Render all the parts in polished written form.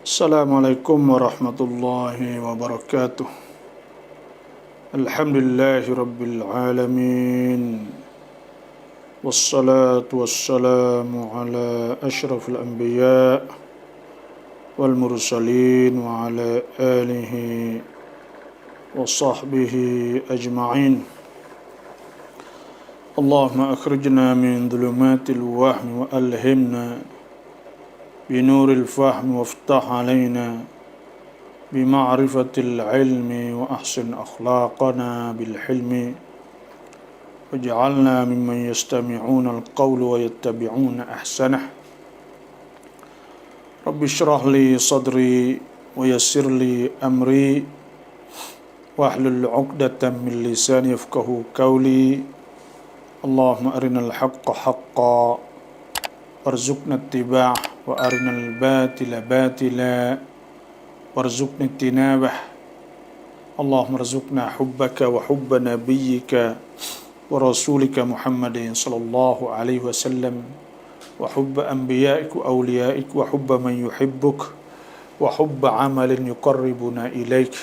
Assalamualaikum warahmatullahi wabarakatuh. Alhamdulillahi rabbil alamin. Wassalatu wassalamu ala asyrafil anbiya wal mursalin wa ala alihi wa sahbihi ajma'in. Allahumma akhrijna min dhulumatil wahmi wa alhimna binuril fahmi waftah alaina بمعرفة العلم وأحسن أخلاقنا بالحلم واجعلنا ممن يستمعون القول ويتبعون أحسنه رب اشرح لي صدري ويسر لي أمري واحلل عقدة من لساني يفقه قولي اللهم أرنا الحق حقا وارزقنا اتباعه وأرنا الباطل باطلا warzuqna tinabah. Allahumma rzuqna hubbaka wa hubba nabiyyika wa rasulika Muhammadin sallallahu alaihi wasallam wa hubba anbiya'ik wa awliya'ik wa hubba man yuhibbuk wa hubba amalin yuqarribuna ilaik.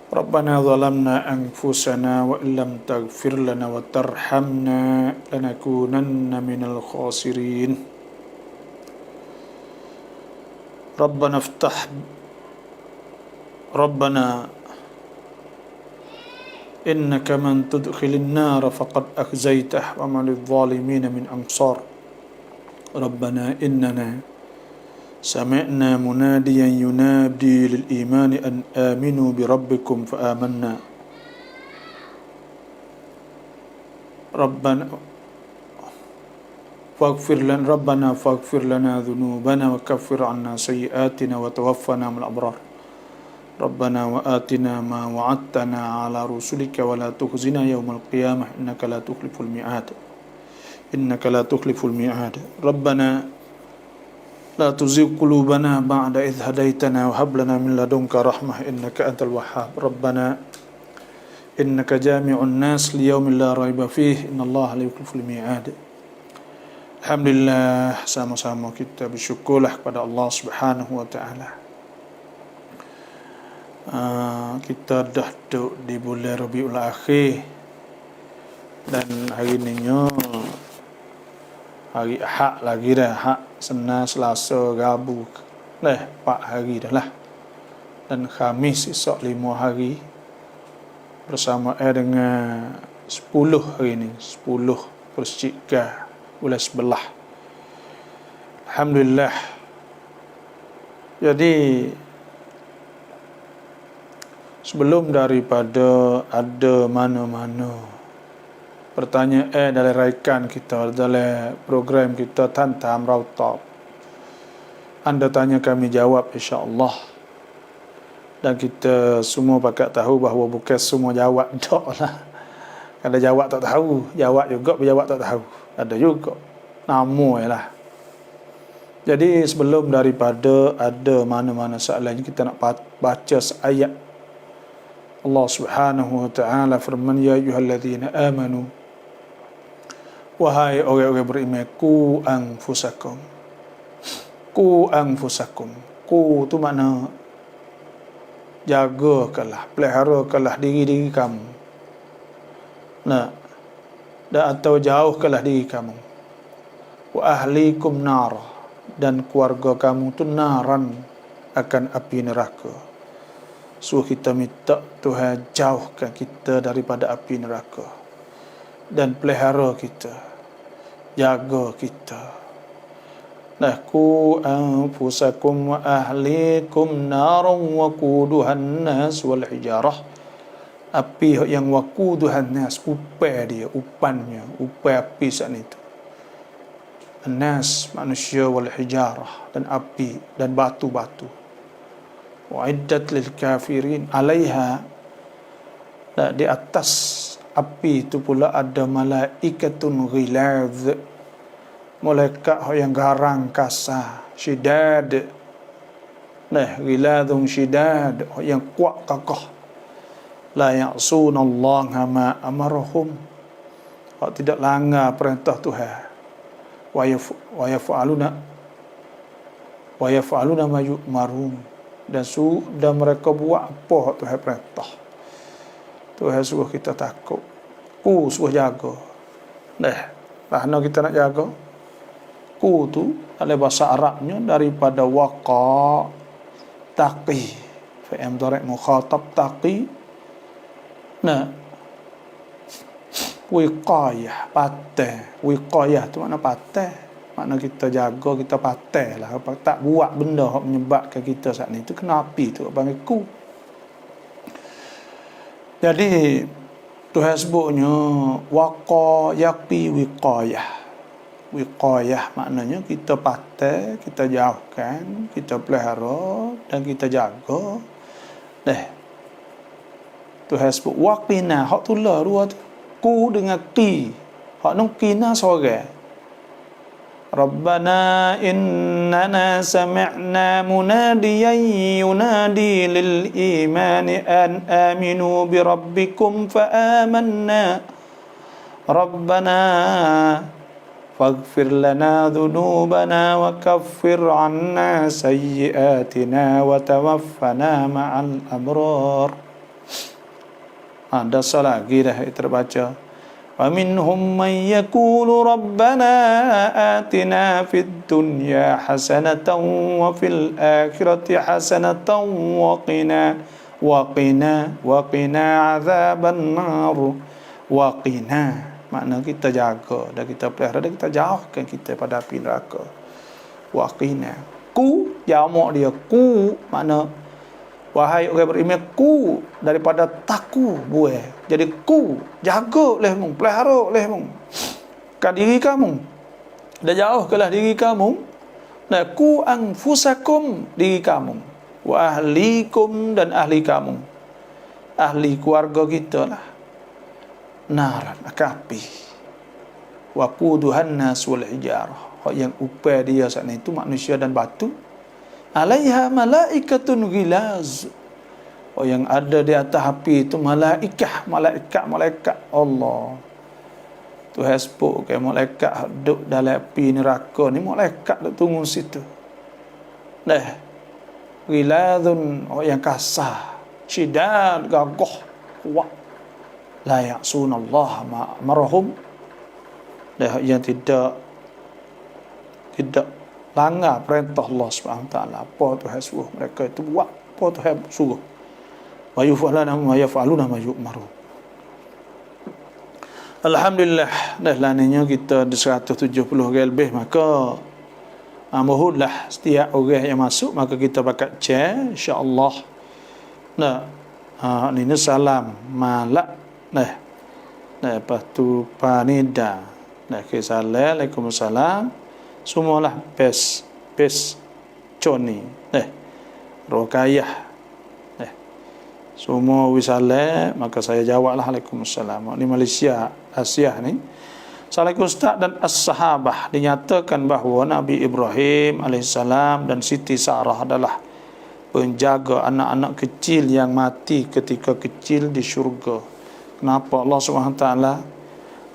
Rabbana zalamna anfusana wa illam taghfir lana wa tarhamna lanakunanna minal khasirin. Rabbana innaka man tudkhilin nar faqad akhzaytah wa ma lidh-dhalimin min ansar. Rabbana innana sami'na munadiyan yunadi lil imani an aminu bi rabbikum fa amanna. Rabbana faghfir lana dhunubana wa kaffir 'anna sayyi'atina wa tawaffana ma'al abrar. Rabbana wa atina ma wa'adtana 'ala rusulika wa la tukhzina yawmal qiyamah innaka la tukhliful mi'ad. Rabbana la tuzigh qulubana ba'da idh hadaytana wa hab lana min ladunka rahmah innaka antal wahhab. Rabbana innaka jami'un nas liyaumin la raiba fihi innallaha la yukhliful mi'ad. Alhamdulillah, sama-sama kita bersyukurlah kepada Allah Subhanahu wa taala. Kita dah duduk di bulan Rabiul Akhir dan hari ni hari Ahad lagi dah, Ahad, Senin, Selasa, Rabu. 4 hari dah lah. Dan Khamis esok 5 hari bersamaan dengan 10 hari ni, 10 Persikah bulan sebelah. Alhamdulillah. Jadi sebelum daripada ada mana-mana pertanyaan dalam raikan kita, dalam program kita Tantam Rautab, anda tanya kami jawab insya-Allah. Dan kita semua pakat tahu bahawa bukan semua jawab tak lah. Ada jawab tak tahu, jawab juga berjawab tak tahu. Ada juga nama ialah. Jadi sebelum daripada ada mana-mana soalan, kita nak baca ayat Allah Subhanahu wa taala firman, ya ayyuhallazina amanu, wahai orang-orang beriman, ku anfusakum. Ku tu makna jagakanlah, peliharakanlah diri kamu. Nah, atau jauhkanlah diri kamu. Wa ahlikum nar, dan keluarga kamu tu naran, akan api neraka. So kita minta Tuhan jauhkan kita daripada api neraka dan pelihara kita, jaga kita. Nah, ku anfusakum wa ahlikum naran wa quduhan nas wal hijarah. Api yang waquduhan nas, upannya, upai api saat itu. Nas manusia, wal hijarah, dan api dan batu-batu. Wa'iddat lil kafirin, alaiha, di atas api itu pula ada malaikatun ghilaz, malaikat yang garang kasar, syidad. Nah, ghilazun syidad, yang kuat kokoh. La ya'sunallaha ma amarahum, tidak langgar perintah Tuhan. Wa yaf'aluna wa yaf'aluna ma yu'marun, dan mereka buat apa hak Tuhan perintah. Tuhan suruh kita takut, suruh jaga. Mana kita nak jaga? Tu dalam bahasa Arabnya daripada waqa, taqi, fi'il mudhari' mukhatab taqi. Wiqayah, patah. Wiqayah tu makna patah. Makna kita jaga, kita patah lah. Tak buat benda yang menyebabkan kita saat ni. Itu kena api tu, panggil ku. Jadi, Tuhan sebutnya, waqa, yaqi, wiqayah. Wiqayah maknanya kita patah, kita jauhkan, kita pelihara dan kita jaga. Tuhan sebut, waqina, hak tu lah dua tu. Ku dengan qi, hak nung qina seorang. Rabbana innana sami'na munadiyan yunadi lil imani an aminu bi rabbikum fa amanna. Rabbana faghfir lana dhunubana wa kaffir 'anna sayyi'atina wa tawaffana ma'al abrar. Ada lagi dah terbaca. Wa minhum man yaqulu rabbana atina fid dunya hasanatan wa fil akhirati hasanatan wa qina adzaban nar. Wa qina makna kita jaga dan kita pelihara dan kita jauhkan kita pada api neraka. Wa qina. Ku jamak dia ku makna wahai orang beriman, ku daripada taku buai. Jadi ku jaga oleh mung, pelihara oleh mung kan diri kamu. Dah jauhkanlah diri kamu. Ku anfusakum, diri kamu. Wa ahlikum, dan ahli kamu. Ahli keluarga kita lah. Naran, api. Wa quduhan nas wal hijarah. Yang upaya dia saat itu manusia dan batu. Alaiha malaikatun ghilaz. Yang ada di atas api itu malaikat Allah. Tuhan sebut ke malaikat duduk dalam api neraka ni, malaikat duk tunggu situ. Ghilazun, yang kasar, syidad, gagah, kuat. La ya'sunallaha ma amarahum. Yang tidak langgar perintah Allah Subhanahu taala. Apa Tuhan suruh mereka itu buat, apa Tuhan suruh. Wa yaf'aluna ma yu'marun. Alhamdulillah, dah laninya kita di 170 lebih, maka mohonlah setiap orang yang masuk maka kita bakat share insya-Allah. Ini salam malak. Lepas tu panida. Waalaikumsalam. Semualah best coni rokayah semua wisale, maka saya jawablah Waalaikumsalam. Ini Malaysia Asia ni. Assalamualaikum Ustaz dan as-sahabah. Dinyatakan bahawa Nabi Ibrahim alaihissalam dan Siti Sarah adalah penjaga anak-anak kecil yang mati ketika kecil di syurga. Kenapa Allah SWT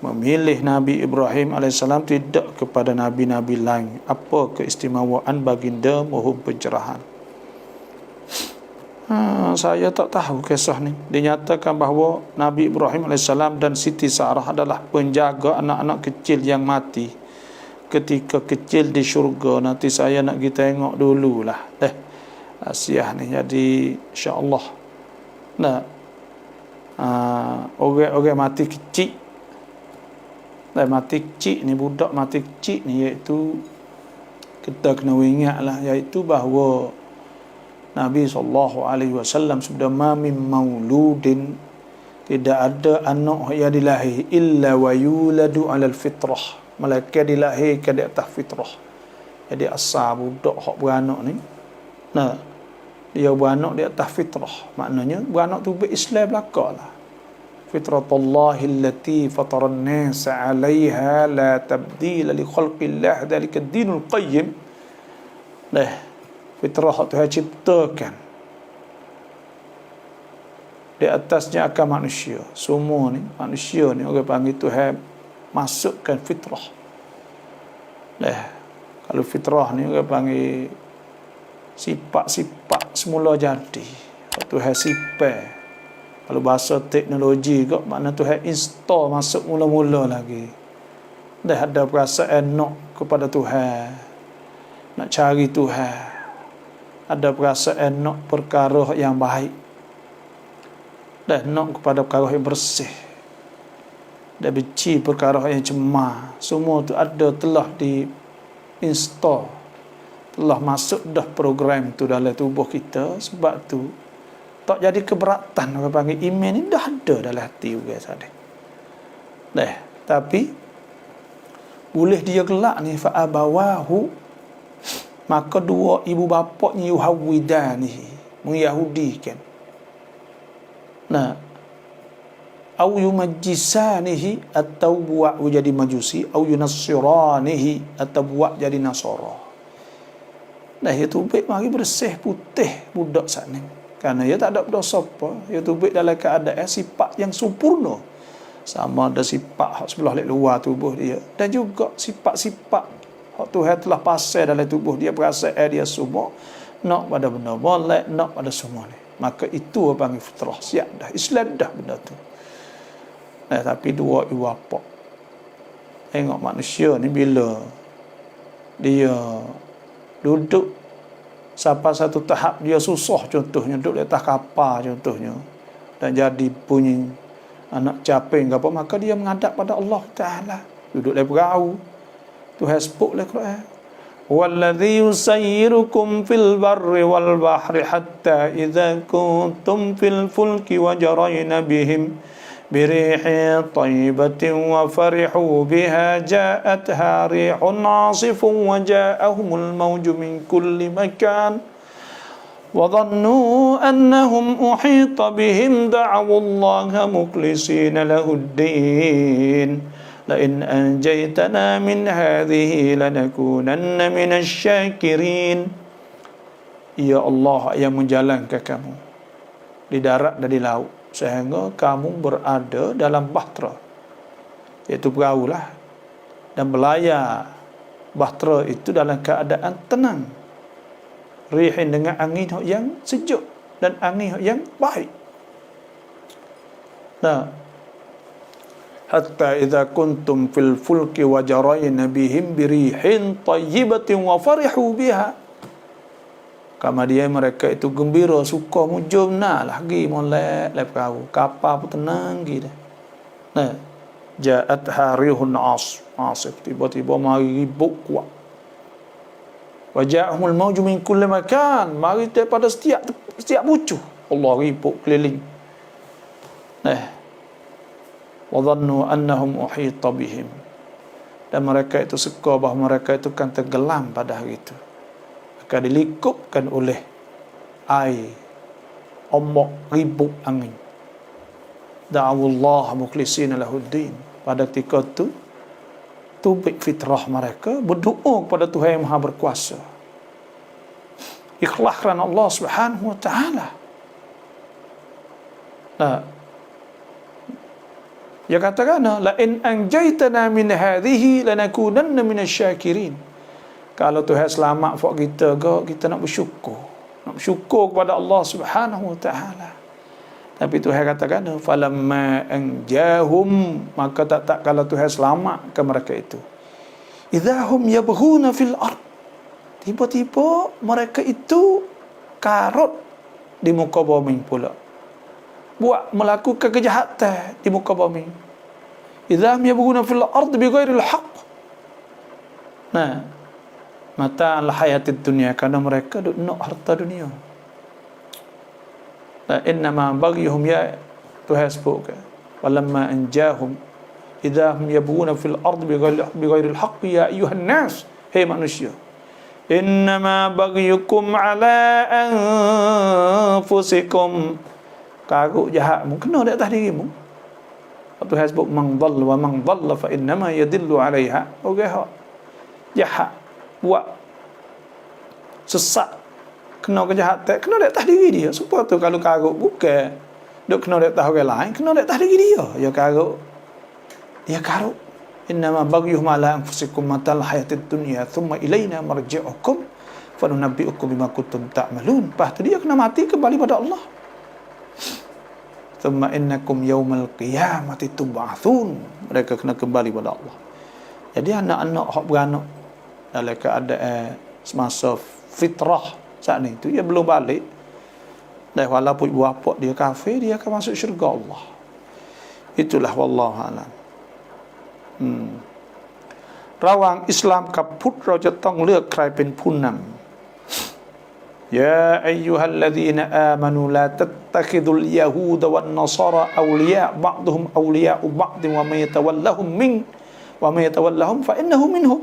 memilih Nabi Ibrahim AS tidak kepada Nabi-Nabi lain? Apa keistimewaan baginda mohon pencerahan? Saya tak tahu kisah ni. Dinyatakan bahawa Nabi Ibrahim AS dan Siti Sarah adalah penjaga anak-anak kecil yang mati ketika kecil di syurga. Nanti saya nak kita tengok dululah Asia ni. Jadi insya-Allah orang mati kecil. Mati kecil ni, budak mati kecil ni, iaitu kita kena ingatlah, iaitu bahawa Nabi SAW sudah min mauludin, tidak ada anak yang dilahir illa wa yuladu alal fitrah, malaikat dilahirkan di atas fitrah. Jadi asal budak hak beranak ni, dia beranak di atas fitrah, maknanya beranak tu berislam belakalah. Fitratullahi allati fataran nas 'alaiha la tabdila li khalqillah dzalika ad-dinul qayyim. Fitrah Tuhan ciptakan, di atasnya akan manusia. Semua ni manusia ni orang panggil Tuhan masukkan fitrah. Kalau fitrah ni orang panggil sifat-sifat semula jadi. Tuhan sifat. Kalau bahasa teknologi kok makna Tuhan install masuk mula-mula lagi. Dah ada perasaan nak kepada Tuhan, nak cari Tuhan, ada perasaan nak perkara yang baik, dah nak kepada perkara yang bersih, dah benci perkara yang cemar. Semua tu ada, telah di install, telah masuk dah program tu dalam tubuh kita. Sebab tu tak jadi keberatan. Orang panggil iman ni dah ada dalam hati guys ada. Dah, tapi boleh dia gelak ni fa abawahu, maka dua ibu bapaknya yuhawidanihi, mengyahudikan. Nah, au yumajjisanihi, atau buat jadi majusi, au yunassiranihi, atau buat jadi nasara. Nah, itu baik mari bersih putih budak sana. Kerana dia tak ada berdosa apa. Dia baik dalam keadaan sifat yang sempurna. Sama ada sifat hak sebelah luar tubuh dia, dan juga sifat-sifat hak Tuhan telah pasal dalam tubuh dia, perasaan dia semua nak pada benda molek, nak pada semua ni. Maka itu apa panggil fitrah, siap dah, Islam dah benda tu. Tapi dua ibu bapa, tengok manusia ni bila dia duduk sampai satu tahap dia susah, contohnya duduk di atas kapal contohnya, dan jadi bunyi anak caping ke apa, maka dia menghadap pada Allah Ta'ala, duduk dalam perahu. Tuhan sebut dalam Quran, wallazi yusayyirukum fil barri wal bahri hatta idza kuntum fil fulki wa jarayna bihim birihin tayyibatin wa farihu biha ja'atha rihun 'asifun wa ja'ahumul mawju min kulli makan وظنوا أنهم أحيط بهم دعوا الله مخلصين له الدين لئن أنجيتنا من هذه لنكونن من الشاكرين. Ya Allah yang menjalankan kamu di darat dan di laut sehingga kamu berada dalam bahtera, iaitu perahu lah, dan berlayar bahtera itu dalam keadaan tenang, rihin dengan angin yang sejuk dan angin yang baik. Nah, hatta idza kuntum fil fulki wa jarayna bihim birihin tayyibatin wa farihu biha. Kemudian mereka itu gembira, suka mujum nak lagi molek le perahu, kapal pun tenang gitu. Nah, ja'at harihun asif, tiba-tiba mari ribut kuat. Waja'ahumul mawju min kulli makan, mari daripada setiap pucu. Allah ribut keliling. Wa dhannu annahum uhita bihim, dan mereka itu suka bahawa mereka itu kan tenggelam pada hari itu, akan dilingkupkan oleh air, ombak, ribut angin. Da'awullah mukhlisina lahuddin, pada ketika itu tubik fitrah mereka berdoa kepada Tuhan yang Maha Berkuasa, ikhlas kerana Allah Subhanahu wa taala. Nah, dia katakan la in anjaytana min hadhihi lanakunanna minasyakirin. Kalau Tuhan selamat buat kita ke, kita nak bersyukur kepada Allah Subhanahu wa taala. Tapi Tuhan katakan falamma anjahum, maka tak kalau Tuhan selamatkan mereka itu, idahum yabghuna fil ard, tiba-tiba mereka itu karut di muka bumi pula, buat melakukan kejahatan di muka bumi. Idahum yabghuna fil ard bighairil haqq. Nah, mata al-hayatid dunia, kerana mereka nak harta dunia. Innama baghihum, ya Tuhan sebutkan, walamma anjahum idahum yabghuna fil ard bighairil haqq ya ayuhan nas, hei manusia, innama baghyukum ala anfusikum, karut jahatmu kena di atas dirimu. Tuhan sebut man dhalla fa innama yadillu alaiha. Orang jahat buat sesat, kena kejahatan, kena di atas diri dia. Supaya tu kalau karut bukan duk kena di atas orang lain, kena di atas diri dia. Ya karut, dia karut. Innama baghyuhum ala anfusikum matal hayatid dunya thumma ilaina marji'ukum fa nunabbi'ukum bima kuntum ta'malun. Lepas tu dia kena mati kembali pada Allah. Thumma innakum yaumal qiyamati tub'atsun. Mereka kena kembali pada Allah. Jadi anak-anak hak beranak dalam keadaan semasa fitrah saat ni tu dia belum balik. Dan walaupun ibu bapa dia kafir, dia akan masuk syurga Allah. Itulah wallahu alam. Rawang Islam กับพุทธเราจะต้องเลือกใครเป็นผู้นำ يا أيها الذين آمنوا لا تتخذوا اليهود والنصارى أولياء بعضهم أولياء بعض ومن يتولهم فإنه منهم.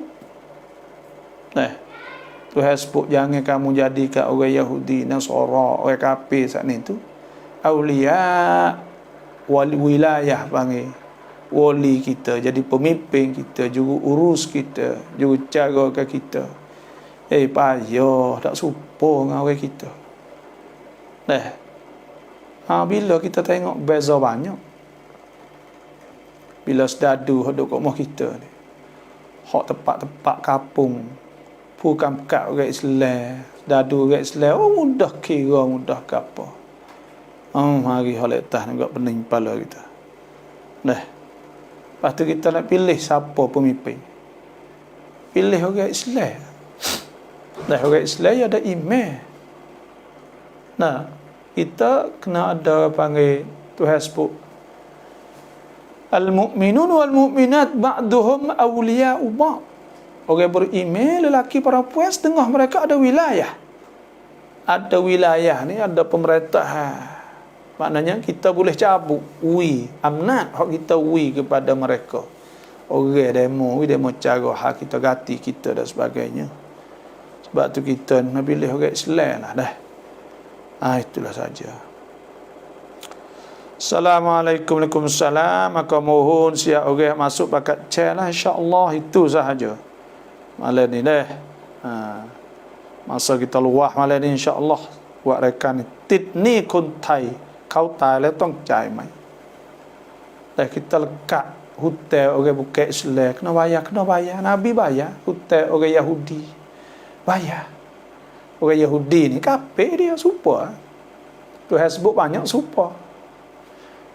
Tuhan sebut jangan kamu jadikan orang Yahudi, Nasara, orang kafir saat ni tu aulia, wali wilayah panggil, wali kita, jadi pemimpin kita, juru urus kita, juru cara kita. Payah tak serupa dengan orang kita. Bila kita tengok beza banyak, bila sedadu hak duk kat rumah kita ni, hak tempat-tempat kampung bukan kat orang Islam, sedadu orang Islam, mudah kira, mudah ke apa. Mari hal letas nak pening kepala kita. Lepas tu kita nak pilih siapa pemimpin. Pilih orang Islam. Orang Islam ada iman. Kita kena ada panggil Tuhan sebut al-mu'minun wal-mu'minat ba'duhum awliya'u ba'd. Orang beriman lelaki perempuan setengah mereka ada wilayah. Ada wilayah ni ada pemerintahan. Maknanya kita boleh cabut amnat hak kita kepada mereka. Orang demo cara hak kita ganti kita dan sebagainya. Sebab tu kita nak pilih orang Islam lah dah. Itulah saja. Assalamualaikum. Waalaikumsalam. Maka mohon siap orang masuk pakat chat lah, insya-Allah. Itu sahaja malam ni dah. Masa kita luah malam ni insya-Allah buat rekan ni tit niคนไทย kau taiแล้วต้องจ่ายไหม แต่ kita lekat hotel orang bukan Islam kena bayar. Nabi bayar hotel orang Yahudi bayar. Orang Yahudi ni kafir dia super. Tuhan sebut banyak super.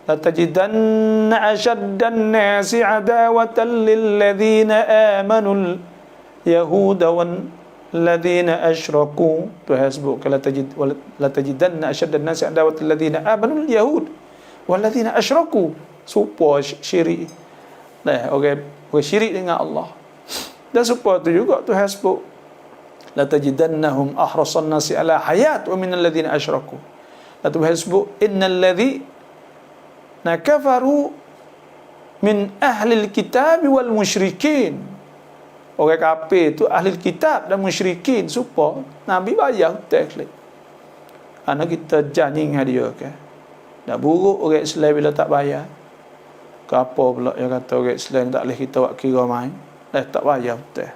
La tajidanna ashaddan nasi adawatan lil ladzina amanu Yahuda wan ladina asyraku. Tuhan sebut la tajidanna ashaddan nasi adawatan ladina amanu Yahud wal ladina asyraku. Supaya syirik. Orang syirik dengan Allah. Dan supaya tu juga Tuhan sebut la tajidannahum ahrasan nasi ala hayat wa minal ladina asyraku. Tuhan sebut innal ladzina kafaru min ahli alkitab wal musyrikin. Orang kafir tu ahli kitab dan musyrikin supaya Nabi bayar hutang. Anak kita janji dengan dia kan. Dah buruk orang Islam bila tak bayar. Ke apa pula yang kata orang Islam tak boleh kita buat kira main. Tak bayar hutang.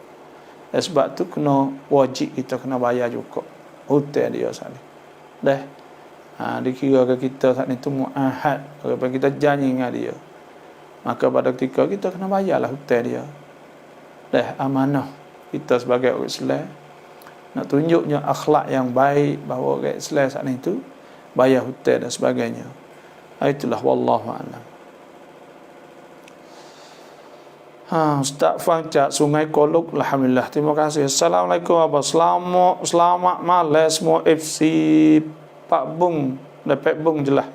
Sebab tu kena wajib kita kena bayar juga hutang dia sekali. Dikira ke kita saat ni tu muahad. Kalau kita janji dengan dia, maka pada ketika kita kena bayarlah hutang dia. Amanah kita sebagai orang Islam nak tunjuknya akhlak yang baik bahawa orang Islam saat ni tu bayar hutang dan sebagainya. Itulah wallahu a'lam. Ustaz Fangcat Sungai Kolok, alhamdulillah, terima kasih. Assalamualaikum warahmatullahi wabarakatuh. Selamat malam semua FC Pak Bung dapat Bung jelas.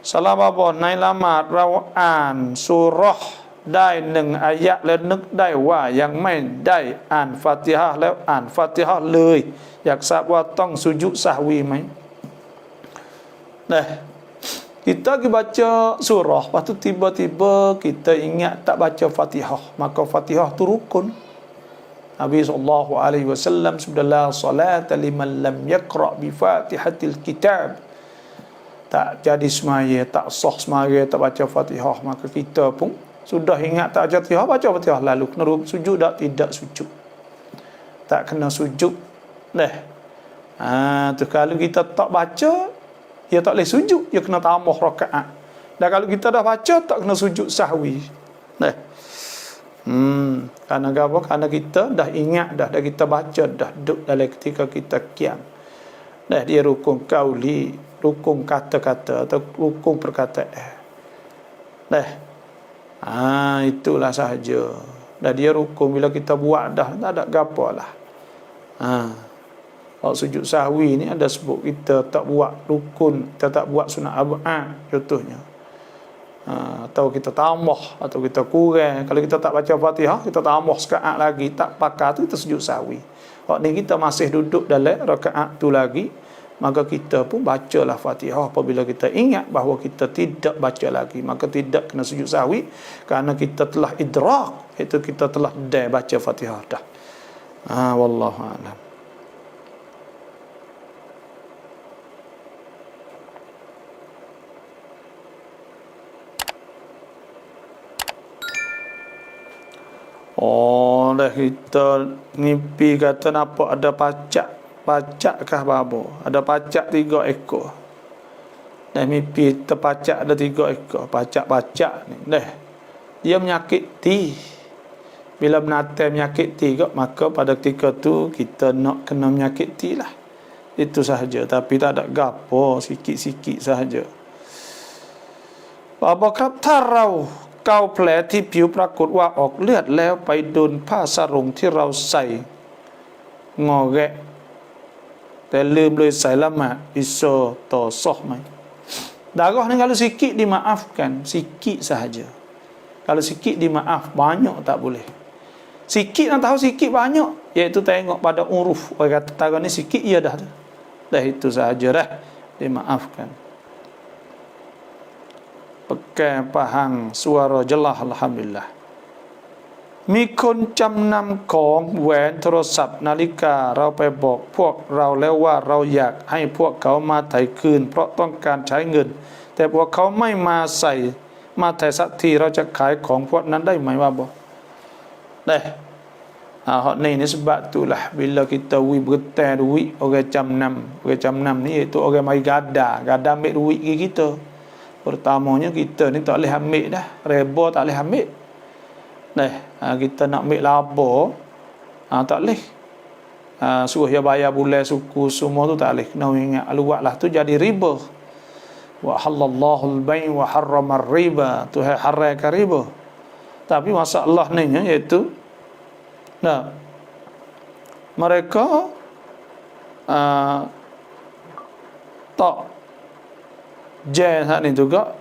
Salam apa nai lamatเราอ่านซูเราะห์ได้1อายะห์แล้วนึกได้ว่ายังไม่ได้อ่านฟาติฮะห์แล้วอ่านฟาติฮะห์เลยอยากทราบว่าต้องสุญูดซะห์วีไหม Kita pergi baca surah, lepas tu tiba-tiba kita ingat tak baca Fatihah, maka Fatihah tu rukun. Nabi SAW sabda la salata liman lam yaqra bi Fatihatil kitab. Tak jadi semaya, tak sah semaya tak baca Fatihah, maka kita pun sudah ingat tak baca Fatihah lalu kena sujud tak? Tidak sujud. Tak kena sujud. Tu kalau kita tak baca, dia tak boleh sujud, dia kena tambah rakaat. Dan kalau kita dah baca, tak kena sujud sahwi. Karena apa? Karena kita dah ingat dah kita baca dah duduk dalam ketika kita kiam. Dah dia rukun kauli, rukun kata-kata atau rukun perkataan. Dah. Itulah sahaja. Dah dia rukun bila kita buat dah tak ada gapo lah. Kalau sujud sahwi ni ada sebut kita tak buat rukun, kita tak buat sunat abad contohnya. Atau kita tambah atau kita kurang. Kalau kita tak baca Fatihah, kita tambah sekaat lagi, tak pakar tu kita sujud sahwi. Kalau ni kita masih duduk dalam rakaat tu lagi, maka kita pun bacalah Fatihah. Apabila kita ingat bahawa kita tidak baca lagi, maka tidak kena sujud sahwi, kerana kita telah idrak, itu kita telah baca Fatihah dah. Wallahu a'lam. Dah kita mimpi kata nampak ada pacak kah babo, ada pacak 3 ekor. Dah mimpi terpacak ada 3 ekor, pacak ni. Dah dia menyakiti. Bila binatang menyakiti kok, maka pada ketika tu kita nak kena menyakiti lah. Itu sahaja, tapi tak ada gapo, sikit-sikit sahaja. Babo tarauเกาแผลที่ผิวปรากฏว่าออกเลือดแล้วไปโดนผ้าสรงที่เราใส่งอแงะแต่ลืมเลยใส่ละหมาดbisaต่อซอไหม darah ni kalau sikit dimaafkan, sikit sahaja. Kalau sikit dimaaf, banyak tak boleh. Sikit nak tahu sikit banyak, iaitu tengok pada uruf. Orang kata darah ni sikit, ya dah itu sahaja dah dimaafkan. Pakai pahang suara jelas alhamdulillah. มีคนจำนำของแหวนโทรศัพท์นาฬิกาเราไปบอกพวกเราแล้วว่าเราอยากให้พวกเขามาไถ่คืนเพราะต้องการใช้เงินแต่พวกเขาไม่มาไถ่สักทีเราจะขายของพวกนั้นได้ไหมว่าบ่ได้hak ni sebab itulah bila kita berhutang duit orang jam 6 ni iaitu orang mai gada ambil duit kita. Pertamanya kita ni tak boleh ambil dah, reba tak boleh ambil. Kita nak ambil laba, tak boleh. Suruh dia bayar bulan suku semua tu tak boleh. Kena ingat luatlah tu jadi riba. Wa halallahu al-bay' wa harrama ar-riba. Tuhan haramkan riba. Tapi masalah ni iaitu mereka tak jen saat ni juga.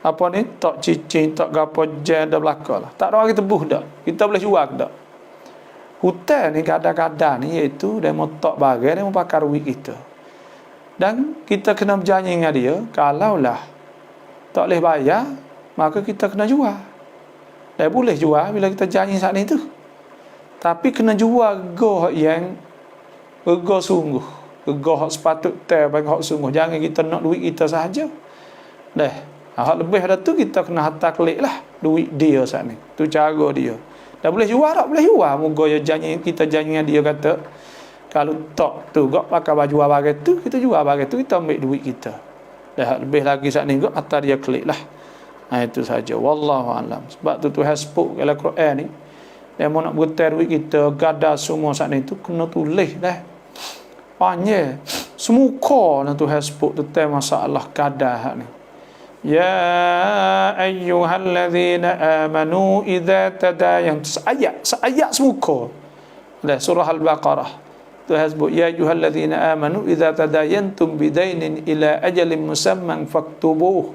Apa ni tak cicing, tak gapo jen dah belaka lah. Tak ada orang tebuh dak. Kita boleh jual dak. Hutang ni kadang-kadang ni iaitu dia mau tak bagai, dia mau pakai duit kita. Dan kita kena berjanji dengan dia, kalaulah tak boleh bayar, maka kita kena jual. Dia boleh jual bila kita janji saat ni tu. Tapi kena jual go yang go sungguh. Go hak sepatut bagi hak sungguh. Jangan kita nak duit kita sahaja. Hak lebih ada tu kita kena hantar klik lah duit dia saat ni. Tu cara dia. Dah boleh jual tak? Boleh jual. Moga kita janji dengan dia kata kalau tak tu gak pakai baju bagai tu, kita jual bagai tu, kita ambil duit kita. Dah lebih lagi saat ni gak hantar dia klik lah. Itu saja. Wallahu alam. Sebab tu Tuhan sebut dalam Quran ni, dia mau nak berhutang duit kita, gada semua saat ni tu kena tulis dah. Panjang. Semuka nak Tuhan sebut tentang masalah gada ni. Ya ayyuhallazina amanu idza tadayantum. Ayat semuka. Surah Al-Baqarah. Tuhan sebut ya ayyuhallazina amanu idza tadayantum bidainin ila ajalin musamman faktubuh.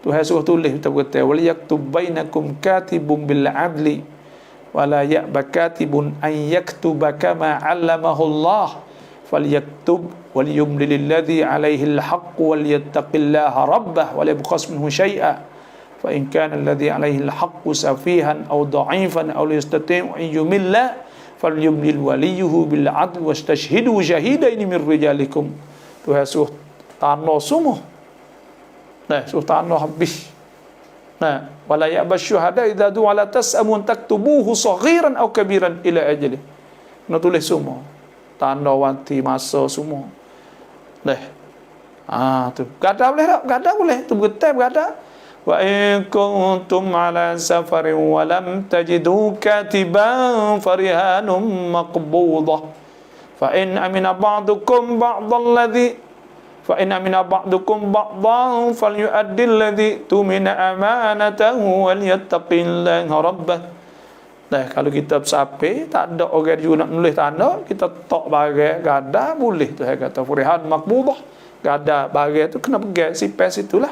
Tuhan suruh tulis kita berkata wal yaktub bainakum katibun bil adli wala ya'ba katibun an yaktuba kama 'allamahu Allah falyaktub wal yumlil alladhi 'alayhi al-haqq wal yattaqillaha rabbah wa la yabkhas minhu shay'a fa in kana alladhi 'alayhi al-haqq safihan aw dha'ifan aw la yastati'u an yumilla falyumlil waliyuhu bil 'adl wastashhidu shahidaini min rijalikum. Tuhan suruh tanah semua. Suruh tanah habis. Wala ya'bash syuhada idza du'a la tas'amun taktubuhu saghiran aw kabiran ila ajali. Nak tulis semua. Tanda wanti masa semua. Tu. Gada boleh tak? Gada boleh. Tu bergetar bergada. wa in kuntum ala safarin wa lam tajidu katiban farihanum maqbudah fa in amina ba'dukum falyu'addi alladhi tumina amanatahu wal yattaqillaha rabbah. Kalau kita bersapi, tak ada orang juga nak nulis tanda, kita tok bagai gada boleh tu kata furihan makbudah. Gada bagai tu kena pegang sipes itulah.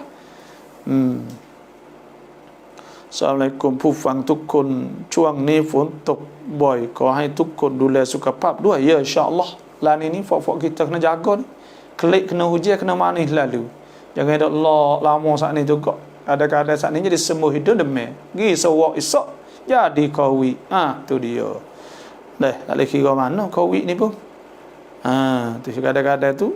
Assalamualaikum Pufang tukun chuang ni phun tok boy ko hai tukun dule suka pap dua ya insya-Allah. Lan ini fok kita kena jaga ni. Klik kena hujan kena manis lalu. Jangan ada lama saat ni juga. Ada saat ni jadi sembuh hidup demi. Gi sewak esok jadi kawi. Tu dia. Dah, tak boleh kira mana kawi ni pun. Tu kadang-kadang tu,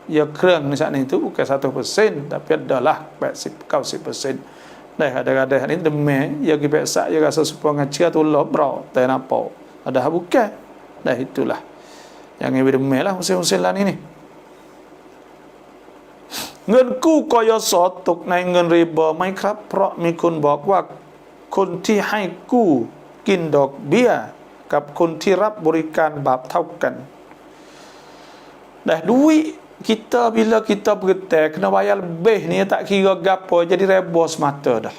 ya kerang ni saat ni tu bukan 1%, tapi adalah 90%. Dah, kadang-kadang ni demi, ya kipeksa, ya rasa supaya ngacir tu lobrau, tak nampak. Ada bukan. Dah, itulah. Yang ini demi lah, musim-musim lah ni. Ngen ku kaya sotuk na ngen riba maiครับเพราะมีคนบอกว่าคนที่ให้กู้กินดอกเบี้ยกับคนที่รับบริการบาปเท่ากัน Dah duit kita bila kita bergetar kena bayar lebih ni tak kira gapo jadi reba semata dah.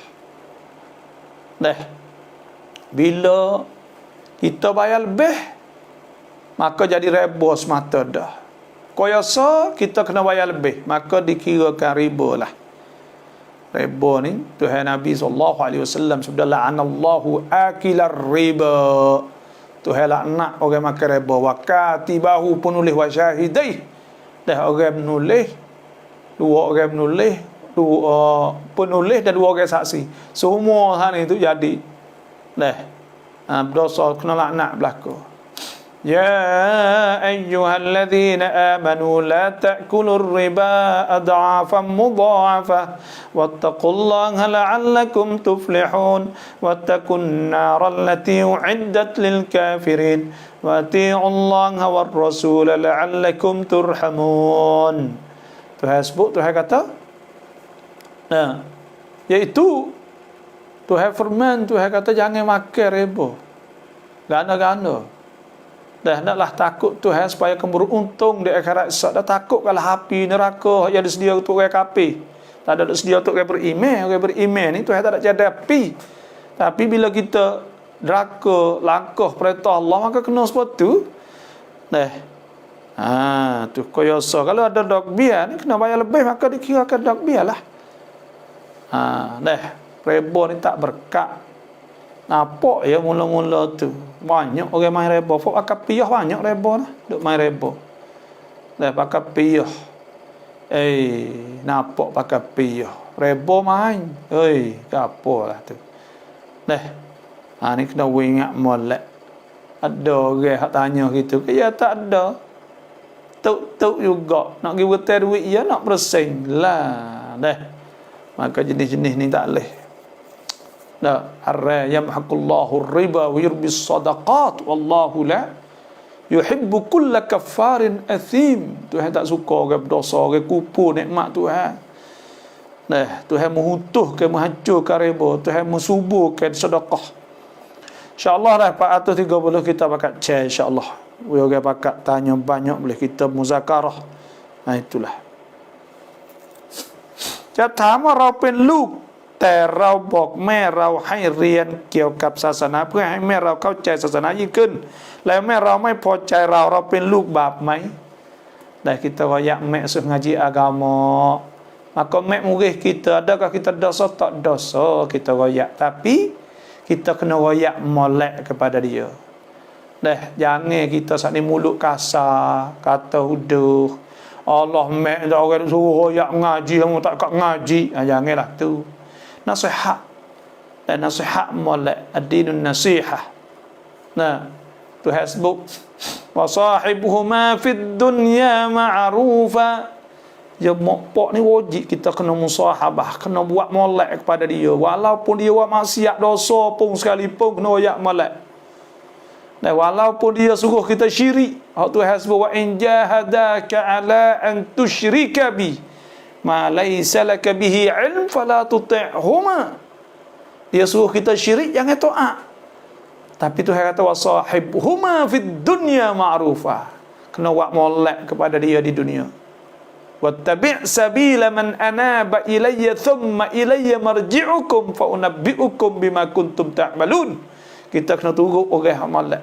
Dah. Bila kita bayar lebih maka jadi reba semata dah. Koyasa kita kena bayar lebih maka dikirakan riba lah. Riba ni Tuhan Nabi SAW sabda la'anallahu akilar riba. Tuhan laknat orang makan riba wa katibahu penulis wa syahidai. Dah orang menulis, dua orang menulis, dua penulis dan dua orang saksi. Semua hal itu jadi. Dah. Berdosa kena laknat berlaku. يا أيها الذين آمنوا لا تأكلوا الربا أضعافا مضاعفة واتقوا الله لعلكم تفلحون واتقوا النار التي أعدت للكافرين وأطيعوا الله والرسول لعلكم ترحمون. Tuhan sebut, Tuhan kata, iaitu Tuhan firman, Tuhan kata jangan makan riba. Gana-gana. Dah naklah takut Tuhan supaya kamu beruntung di akhirat esok. Dah takut kalau api neraka yang disedia untuk orang kafir. Tak ada sedia untuk orang beriman. Orang beriman ni Tuhan tak ada jadi api. Tapi bila kita neraka langkah perintah Allah maka kena seperti tu. Dah. Tu koyosa. Kalau ada dokbia ni kena bayar lebih maka dikirakan dokbia lah. Dah. Riba ni tak berkat. Nampak ya mula-mula tu banyak orang main riba. Fok akak piyah banyak riba lah. Duk main riba. Dah pakai piyah. Nampak pakai piyah. Riba main. Gapo lah tu. Dah. Ni kena ingat molek. Ada orang hak tanya gitu. Ya tak ada. Tuk juga. Nak pergi betul duit ya nak bersing lah. Dah. Maka jenis-jenis ni tak boleh. Yamhaqullahu riba wa yurbis sadaqat wallahu la yuhibbu kulla kaffarin athim. Tuhan tak suka orang berdosa, orang kupu nikmat Tuhan. Tuhan mengutuhkan, menghancurkan riba, Tuhan mensuburkan sedekah. InsyaAllah dah 430 kita pakat share insyaAllah. Orang pakat tanya banyak boleh kita muzakarah. Itulah. จะถามว่าเราเป็นลูกแต่เราบอกแม่เราให้เรียนเกี่ยวกับศาสนาเพื่อให้แม่เราเข้าใจศาสนายิ่งขึ้นแล้วแม่เราไม่พอใจเราเป็นลูกบาปไหม Dah kita royak mek suruh ngaji agama maka mek murih kita adakah kita dosa tak dosa kita royak tapi kita kena royak molek kepada dia. Dah jangan kita saat ni mulut kasar kata huduh Allah mek orang suruh royak ngaji kamu tak kat ngaji. Janganlah tu. Nasihat dan nasihat molek ad-dinun nasihah. Tuhan sebut wa sahibuhuma fid dunya ma'rufa. Ya mokpok ni wajib kita kena musahabah, kena buat molek kepada dia walaupun dia buat maksiat dosa pun sekalipun kena royak molek. Dan walaupun dia suruh kita syirik, Tuhan sebut wa in jahadaka ala an tusyrika bi ma laisa laka bihi ilm fala tuti'huma. Dia suruh kita syirik, jangan taat. Tapi Tuhan kata wasahibhuma fid dunya ma'rufa. Kena buat molek kepada dia di dunia. Wattabi' sabila man anaba ilayya thumma ilayya marji'ukum fa unabbi'ukum bima kuntum ta'malun. Kita kena turut orang molek.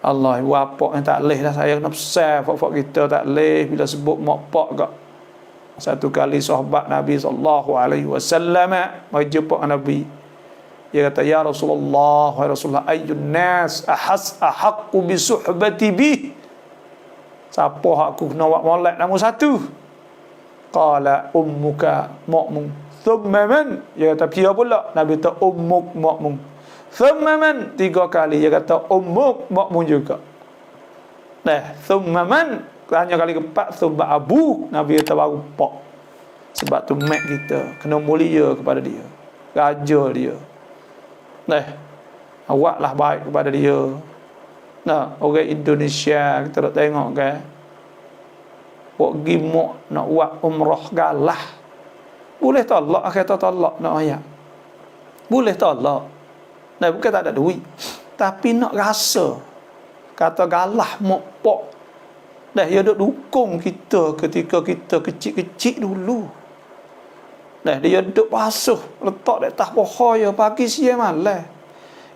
Allah, wapak yang tak leh dah saya kena besar pak kita tak leh bila sebut mak pak gak. Satu kali sahabat Nabi sallallahu alaihi wasallam mai jumpa Nabi. Dia kata, ya Rasulullah, wahai Rasulullah, ayyun nas ahaqqu bi suhbati bi. Siapa aku kena buat molek nombor satu? Qala ummuka makmum. Thumma man? Dia kata, dia pula. Nabi kata, ummuk makmum. Thumma man? 3 kali. Dia kata, ummuk makmum juga. Nah, thumma man? Tanya kali keempat, thumma abu. Nabi kata, baru pak. Sebab tu mak kita kena mulia kepada dia, raja dia. Nah, awaklah baik kepada dia. Nah, orang Indonesia kita nak tengok kan, buat gimok nak buat umrah galah. Boleh tolak, kata tolak nak ayat. Boleh tolak. Nah, bukan tak ada duit, tapi nak rasa kata galah mok pok. Dah dia duk dukung kita ketika kita kecil-kecil dulu. Dah dia duk basuh, letak di atas pohon ya pagi siang malam.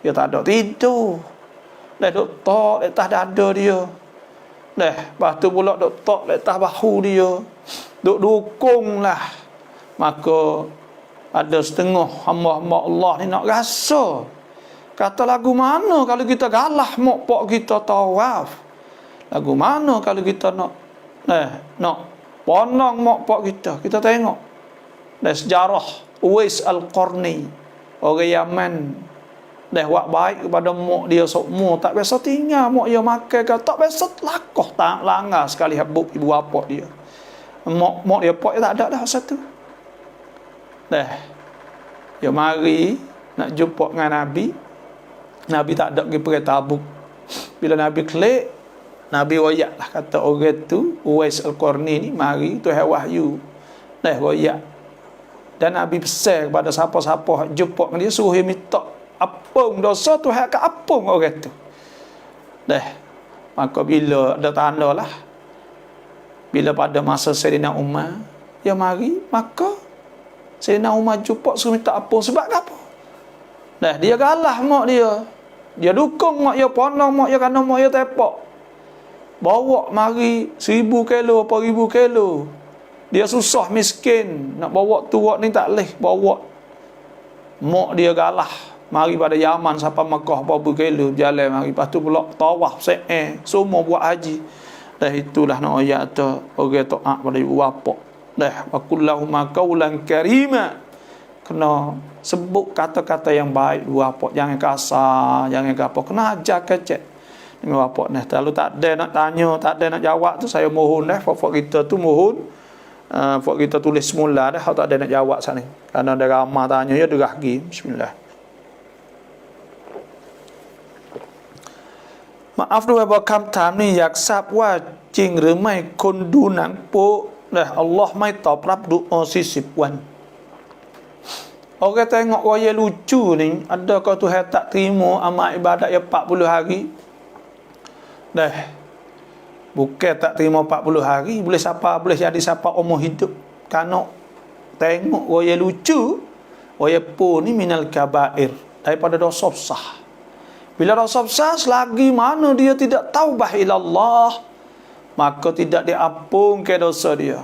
Dia tak ada tidur. Dah duk tok di atas dada dia. Dah, lepas tu pula duk tok di atas bahu dia. Duk dukung lah. Maka ada setengah hamba-hamba Allah ni nak rasa. Kata lagu mana kalau kita galah mak pak kita tawaf? Lagu mana kalau kita nak ponong mak pak kita? Kita tengok. Dan sejarah Uwais Al-Qarni, orang Yaman, dah buat baik kepada mak dia semua, tak biasa tinggal mak dia makan ke, tak biasa lakoh tak langgar sekali habuk ibu bapa dia. Mak dia pak dia tak ada dah satu. Dah dia mari nak jumpa dengan Nabi. Nabi tak ada pergi pergi Tabuk. Bila Nabi klik, Nabi royak lah, kata orang tu Uwais Al-Qarni ni mari Tuhan wahyu. Dah royak. Dan Nabi pesan kepada siapa-siapa jumpa dengan dia, suruh dia minta apung dosa, Tuhan akan apung orang tu. Dah, maka bila ada tanda lah, bila pada masa Sayyidina Umar dia mari, maka Sayyidina Umar jumpa suruh minta apung. Sebab apa? Dah, dia galah mak dia, dia dukung mak dia, ponong mak dia kerana mak dia tepak. Bawa mari 1000 kilo apa 1000 kilo. Dia susah miskin, nak bawa tu ni tak leh bawa. Mak dia galah mari pada Yaman sampai Mekah berapa kilo berjalan mari. Lepas tu pula tawaf semua buat haji. Dah itulah nak ayat tu orang taat pada ibu bapa. Dah wakullahuma qaulan karima. Kena sebut kata-kata yang baik ibu bapa, jangan kasar, jangan apa. Kena ajar kecek dengan bapa nah. Kalau tak ada nak tanya, tak ada nak jawab tu, saya mohon dah bapa kita tu mohon buat kita tulis semula dah, tak ada nak jawab sana. Kerana ada ramai tanya ya derah pergi. Bismillah. Maafด้วยว่าคำถามนี้อยากทราบว่าจริงหรือไม่คนดูหนังโป๊แล้วอัลลอฮ์ไม่ตอบรับดุอา40 วัน. Orang tengok raya lucu ni, adakah Tuhan tak terima amal ibadat yang 40 hari? Dah. Bukan tak terima 40 hari, boleh jadi siapa umur hidup. Kerana tengok raya lucu, raya pun ni minal kabair, daripada dosa besar. Bila dosa besar, selagi mana dia tidak taubah ilallah, maka tidak diampunkan dosa dia.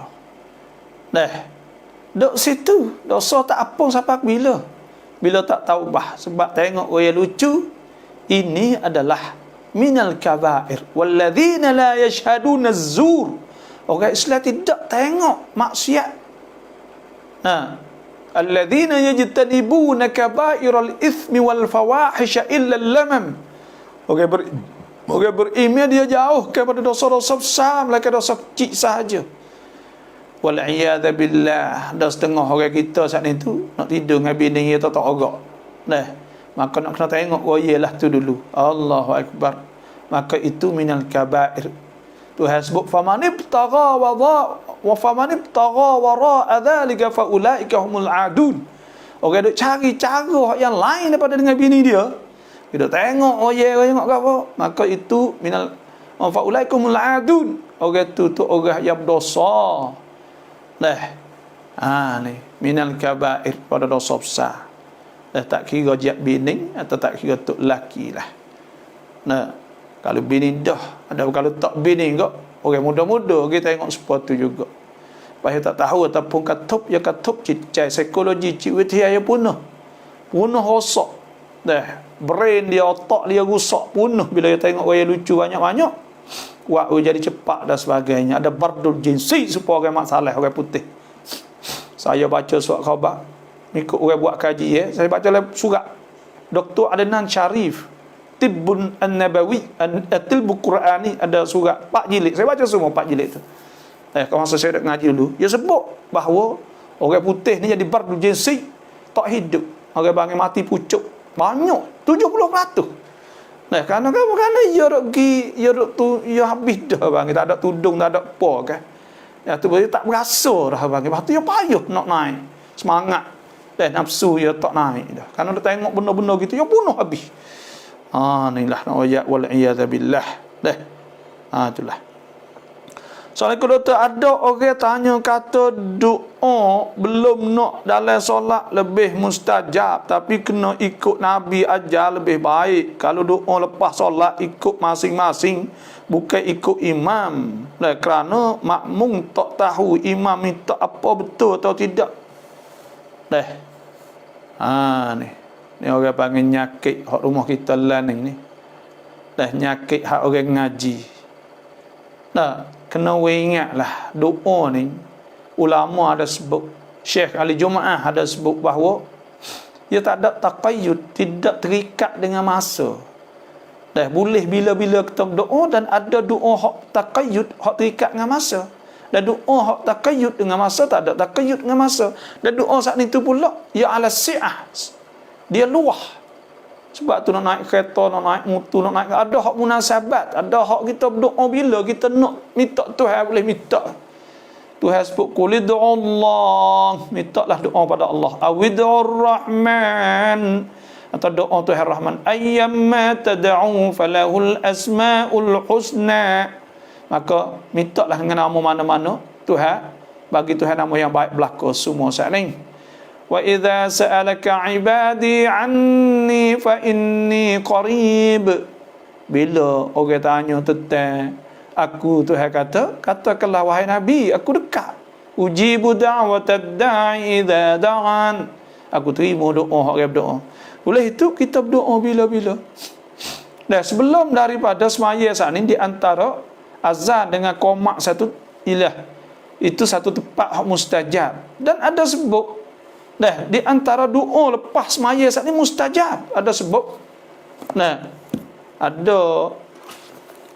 Dah, duk situ, dosa tak ampun sampai bila? Bila tak taubah. Sebab tengok raya lucu, ini adalah minal kabair walladzina la yashhaduna az-zur. Orang Islam tidak tengok maksiat. Nah, alladzina yajtanibuna kabairal ithmi wal fawahisha illa al-lamam. Orang beriman dia jauh kepada dosa-dosa besar, melainkan dosa kecil sahaja. Wal iyadza billah. Dah setengah orang kita saat ni tu nak tidur dengan bini dia tak agak. Nah, maka nak kena tengok ialah tu dulu. Allahu Akbar. Maka itu minal kabair. Tuhan sebut faman ibtagha wa faman ibtagha wara'a dzalika fa ulaika humul adun. Orang duk cari cara yang lain daripada dengan bini dia. Dia tengok tengok apa, maka itu minal fa ulaika humul adun. Orang tu orang yang berdosa. Ni minal kabair, pada dosa besar. Tak kira jat bini atau tak kira tok laki lah. Kalau bini dah, ada kalau tak bini kok, orang muda-muda kita tengok seperti juga. Pasal tak tahu ataupun katup cicai psikologi ciwitia dia punah rosak. Brain dia, otak dia rusak punah bila dia tengok orang lucu banyak-banyak. Buat jadi cepat dan sebagainya. Ada bardul jinsi supaya orang masalah orang putih. Saya baca surat khabar, ikut orang buat kaji saya baca surat Dr. Adnan Sharif Tibbun An-Nabawi At-Tilbu Qur'ani, ada surat 4 jilid. Saya baca semua 4 jilid tu. Kalau masa saya nak ngaji dulu, dia sebut bahawa orang putih ni jadi bardul jinsi, tak hidup. Orang bangsa mati pucuk banyak 70%. Kerana dia habis dah bang, tak ada tudung, tak ada apa kan. Tu dia tak berasa dah bang. Lepas tu dia payah nak naik semangat. Nafsu dia tak naik dah. Kerana dia tengok benda-benda gitu, dia bunuh habis. Inilah na'ayat wal'iyadzabillah. Itulah. Assalamualaikum doktor, ada orang tanya kata doa belum nak dalam solat lebih mustajab, tapi kena ikut Nabi ajar lebih baik. Kalau doa lepas solat ikut masing-masing, bukan ikut imam. Kerana makmum tak tahu imam minta apa betul atau tidak. Ni orang panggil nyakit hak rumah kita lah ni. Nyakit hak orang ngaji. Kena ingatlah doa ni, ulama ada sebut, Syekh Ali Jumaah ada sebut bahawa ia tak ada taqayyud, tidak terikat dengan masa. Boleh bila-bila kita berdoa, dan ada doa hak taqayyud, hak terikat dengan masa. Dan doa hak taqayyud dengan masa, tak ada taqayyud dengan masa. Dan doa saat itu pula ia ala si'ah, dia luah. Sebab tu nak naik kereta, nak naik motor, nak naik, ada hak munasabat, ada hak kita berdoa bila kita nak minta Tuhan boleh minta. Tuhan sebut qul Allah, mintalah doa pada Allah. Awidur Rahman, atau doa Tuhan Rahman. Ayyamma tad'u falahul asmaul husna. Maka mintalah dengan nama mana-mana Tuhan, bagi Tuhan nama yang baik berlaku semua saat ni. Wa idza sa'alaka 'ibadi 'anni fa inni qarib. Bila orang tanya tentang aku, Tuhan katakanlah wahai Nabi, aku dekat. Ujibu da'watad da'i idza da'an. Aku terima doa orang berdoa. Oleh itu kita berdoa bila-bila. Sebelum daripada semaya saat ini, di antara azan dengan qomat satu ilah, itu satu tempat hak mustajab. Dan ada sebut di antara doa lepas semaya saat ni mustajab, ada sebab. Ada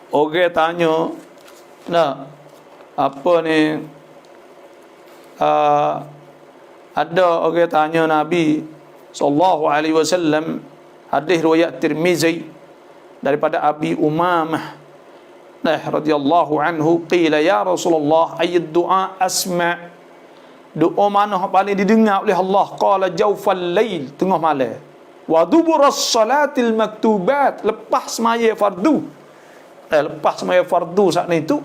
orang tanya, apa ni, ada orang tanya Nabi sallallahu alaihi wasallam, hadis riwayat Tirmizi daripada Abi Umamah radhiyallahu anhu, qila ya Rasulullah ayyud du'a asma', doa mana yang paling didengar oleh Allah? Qala jawfal lail, tengah malam. Wa duburas salatil maktubat, lepas semaya fardu. Lepas semaya fardu saat itu,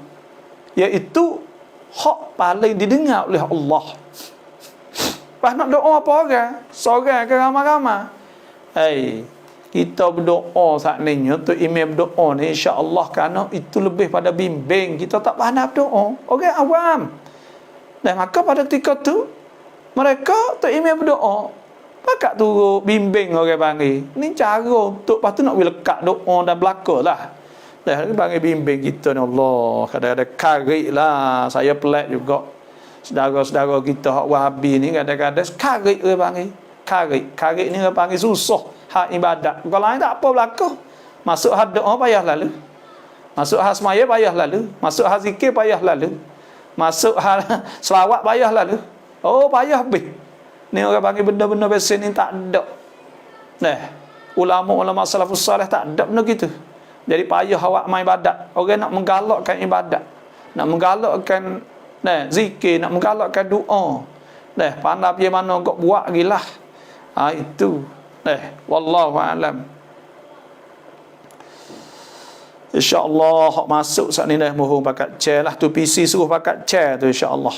iaitu hak paling didengar oleh Allah. Pas nak doa apa orang? Seorang ke ramai-ramai? Kita berdoa saat ni, untuk imam berdoa ni, insya-Allah, kerana itu lebih pada bimbing. Kita tak pandai berdoa, orang awam. Dan maka pada ketika tu mereka tak imam berdoa, pakat turut bimbing orang panggil. Ni cara untuk lepas tu nak lekat doa dan belaka lah. Dan panggil bimbing kita ni, Allah, kadang-kadang karik lah. Saya pelik juga saudara-saudara kita hak Wahabi ni, kadang-kadang karik orang panggil. Karik ni orang panggil susah hak ibadat. Kalau lain tak apa belaka. Masuk hak doa payah lalu, masuk hak semaya payah lalu, masuk hak zikir payah lalu, masuk hal selawat payah lalu. Payah habis. Ni orang panggil benda-benda biasa ni tak ada. Ulama-ulama salafus salih tak ada benda gitu. Jadi payah awak main ibadat. Orang nak menggalakkan ibadat, nak menggalakkan zikir, nak menggalakkan doa. Pandai dia mana kau buat gilah. Itu. Wallahu a'lam. InsyaAllah hak masuk saat ni mohon pakat chair lah tu, PC suruh pakat chair tu insyaAllah.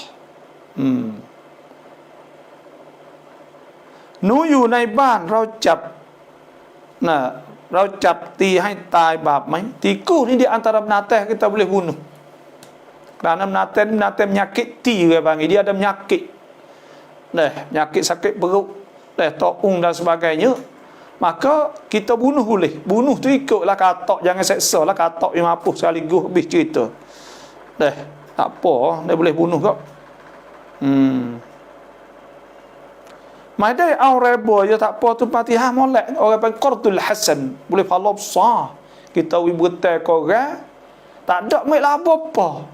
Nuyuในบ้านเราจับตีให้ตายบาปไหม tikus ni di antara binatang kita boleh bunuh. Kerana binatang menyakiti, dia panggil dia ada penyakit. Penyakit sakit perut, taung dan sebagainya. Maka kita bunuh boleh. Bunuh tu ikutlah katak, jangan seksa lah katak yang mampu sekaligus habis cerita. Tak apa, dia boleh bunuh kau. Mai dai au rebo je tak apa tu Fatihah molek orang panggil qardul hasan, boleh pahala besar. Kita wi bertai korang tak ada mai lah apa.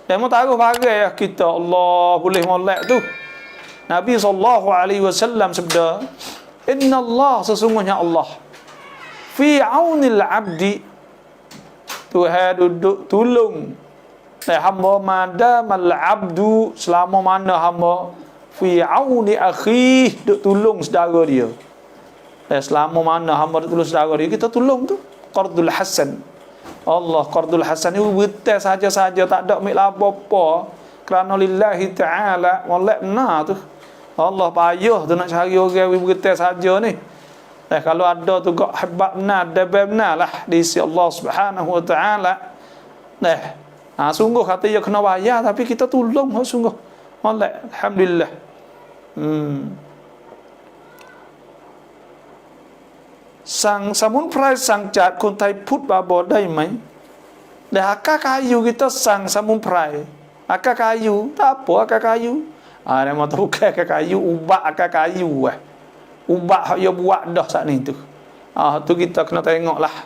Demo taruh bagai kita Allah boleh molek tu. Nabi SAW sabda, Inna Allah, sesungguhnya Allah, fi aunil abdi, Tuhan duduk tolong hamba madamal abdu, selama mana hamba fi auni akhi, duk tolong saudara dia. Selama mana hamba duk tolong saudara dia, kita tolong tu. Qardul hasan. Allah qardul hasan ni betul saja-saja, tak ada mik apa-apa. Kerana lillahi ta'ala, molek benar tu. Allah payah tu nak cari orang yang betul saja ni. Kalau ada tu gak hebat benar, debat benar lah di sisi Allah Subhanahu wa ta'ala. Sungguh kata dia kena bayar, tapi kita tolong sungguh. Molek, alhamdulillah. Sang samunprai sang catคนไทยพูดบาบอได้ไหม akak kayu kita sang samunprai, akak kayu tak apa, akak kayu dia mau tahu akak kayu, ubak akak kayu ubak hak dia buat dah saat ni tu. Tu kita kena tengok lah,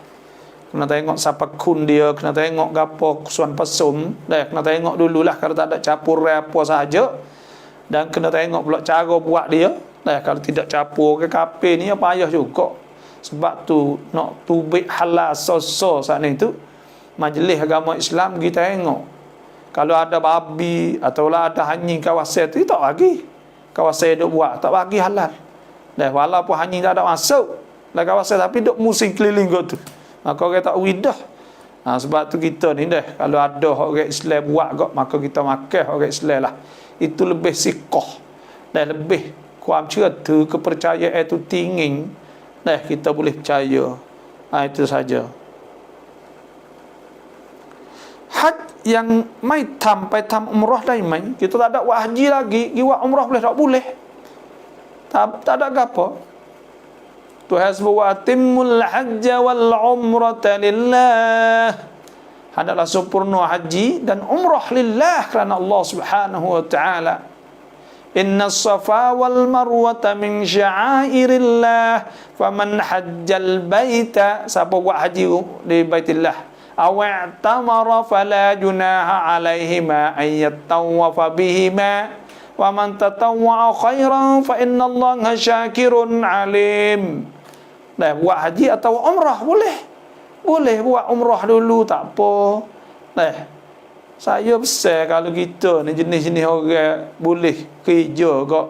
kena tengok siapa kun dia, kena tengok gapo kesuan pesum, kena tengok dululah kalau tak ada capur apa saja. Dan kena tengok pula cara buat dia. Kalau tidak capur ke kape ni payah juga. Sebab tu nak tubik halal so saat ni tu, majlis agama Islam kita tengok. Kalau ada babi atau lah ada hanying kawasan tu, tak bagi. Kawasan duk buat, tak bagi halal. Walaupun hanying tak ada masuk lah kawasan, tapi duk musim keliling tu. Maka orang tak widah. Sebab tu kita ni kalau ada orang Islam buat kok, maka kita makan orang Islam lah. Itu lebih sikoh dan lebih kuam cerita, kepercayaan itu tinggi. Kita boleh percaya. Itu saja. Haj yang maiไปทำ umrah ได้ไหม kita tak ada buat haji lagi, pergi buat umrah boleh tak? Boleh. Tak ada apa. Tuhan sebut wa timmul hajja wal umrata lillah. Hendaklah sempurna haji dan umrah lillah, kerana Allah Subhanahu wa ta'ala. Inna safa wal marwata min sya'airillah, faman hajjal baita, siapa buat haji di baitillah, awa'tamara fala junaha alaihima an yattawafa bihima, wa man tatawwa'a khairan fa inna Allaha syakirun alim. Buat haji atau umrah boleh. Boleh buat umrah dulu, tak apa. Saya besar kalau kita ni jenis-jenis orang boleh kerja kok,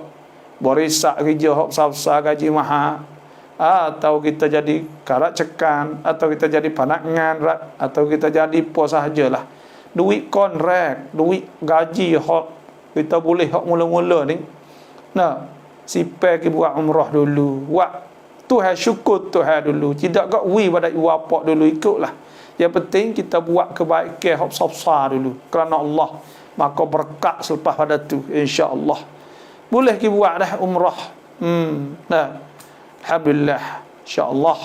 berisak kerja hok besar-besar gaji mahal, atau kita jadi karat cekan, atau kita jadi panangan, atau kita jadi apa sahajalah. Duit kontrak, duit gaji hok kita boleh hok mula-mula ni. Sipai ke buat umrah dulu. Buat Tuhan syukur Tuhan dulu. Tidak kau pada iwapak dulu, ikutlah. Yang penting kita buat kebaikan hak besar dulu kerana Allah. Maka berkat selepas pada tu, insya-Allah. Boleh kita buat dah umrah. Alhamdulillah, insya-Allah.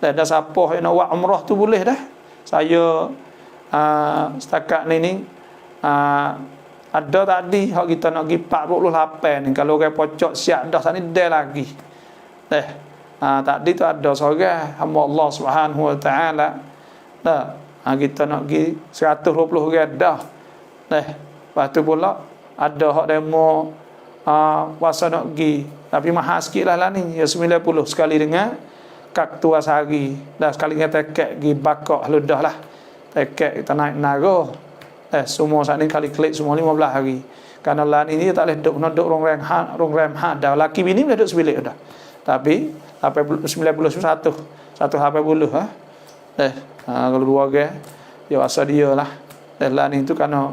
Dah siapa yang nak buat umrah tu boleh dah. Saya setakat ni ada tadi hak kita nak pergi 48 ni, kalau orang pocok siap dah sana dah lagi. Tadi tu ada seorang hamba Allah Subhanahu wa ta'ala. Kita nak pergi 120 orang dah. Lepas tu pula ada hak demo puasa nak pergi, tapi mahal sikit lah ni, ya 90 sekali dengan kak tua sehari. Dah sekali dengan tekek pergi bakok ludah lah. Tekek kita naik nago. Semua saat ni kali klik semua 15 hari. Kerana lah ni dia tak boleh duduk rong rem dah. Laki bini boleh duduk sebilik dah. Tapi 91 satu HP buluh kalau dua orang ya asal dia lah. Lah ni tu kerana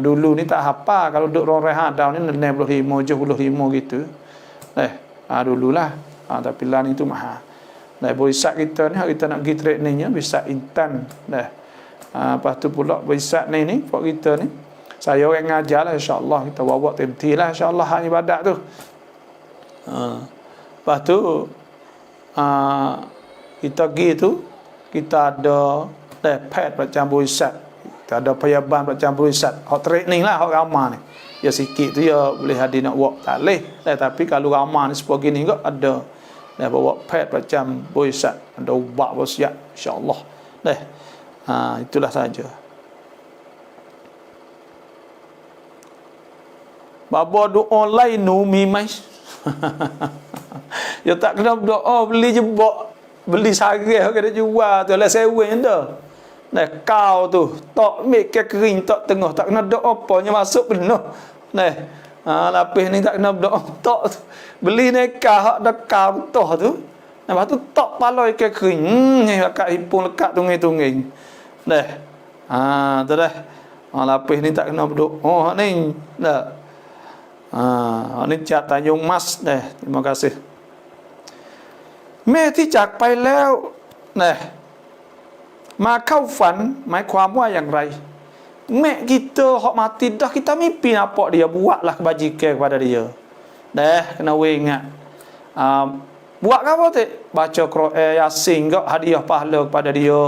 dulu ni tak apa kalau duduk rong rem dah ni 65 75 gitu. Dululah. Tapi lah ni tu mahal. Boisak kita ni kita nak pergi trainingnya bisa intan lepas tu pula boisak ni buat kita ni saya orang ngajar lah insya-Allah kita bawa temti lah insya-Allah hak ibadat tu. Lepas tu kita pergi tu kita ada pet macam boisak, kita ada payaban macam boisak, hot training lah hot ramah ni. Ya sikit tu ya boleh hadir nak buat tak boleh. Tapi kalau ramah ni sepuluh gini kok ada bawa pet macam boisak, ada ubat bersiap insya-Allah. Itulah saja. Baba doa lain umi mai. Ya tak kena doa beli jebak, beli sarih kena jual tu lah sewen dah. Kau tu tak mikir kering tak tengah tak kena doa apa nya masuk penuh. Lapis ni tak kena doa tak beli nekah hak dekau toh tu. Lepas tu tak paloi ke kering. Ni akak hipung lekat tunging-tunging. Tu dah. Lapis ni tak kena berdoa hak ni. Hak ni Cak Tanjung Mas terima kasih. แม่ที่จากไปแล้วมาเข้าฝันหมายความว่าอย่างไร mek kita hak mati dah kita mimpi nampak dia buatlah kebajikan kepada dia. Kena ingat. Buat apa tu? Baca Quran Yasin gak hadiah pahala kepada dia.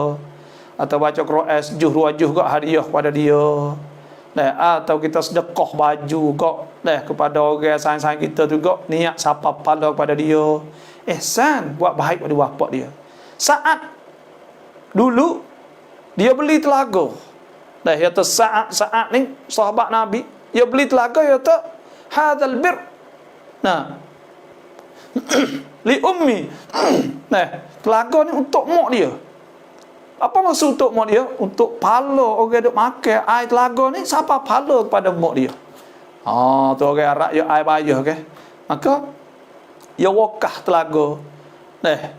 Atau baca Quran sejuh dua juh gak hadiah kepada dia. Atau kita sedekah baju gak kepada orang sayang-sayang kita tu gak niat siapa pahala kepada dia. Ihsan buat baik pada bapak dia. Saat dulu dia beli telaga. Ya tu saat ni sahabat Nabi dia beli telaga ya tu hadzal bir. Li ummi. Telaga ni untuk mak dia. Apa maksud untuk mak dia? Untuk pahala orang duk makan air telaga ni siapa pahala kepada mak dia. Tu orang Arab ya air bayar maka ya wakah telaga.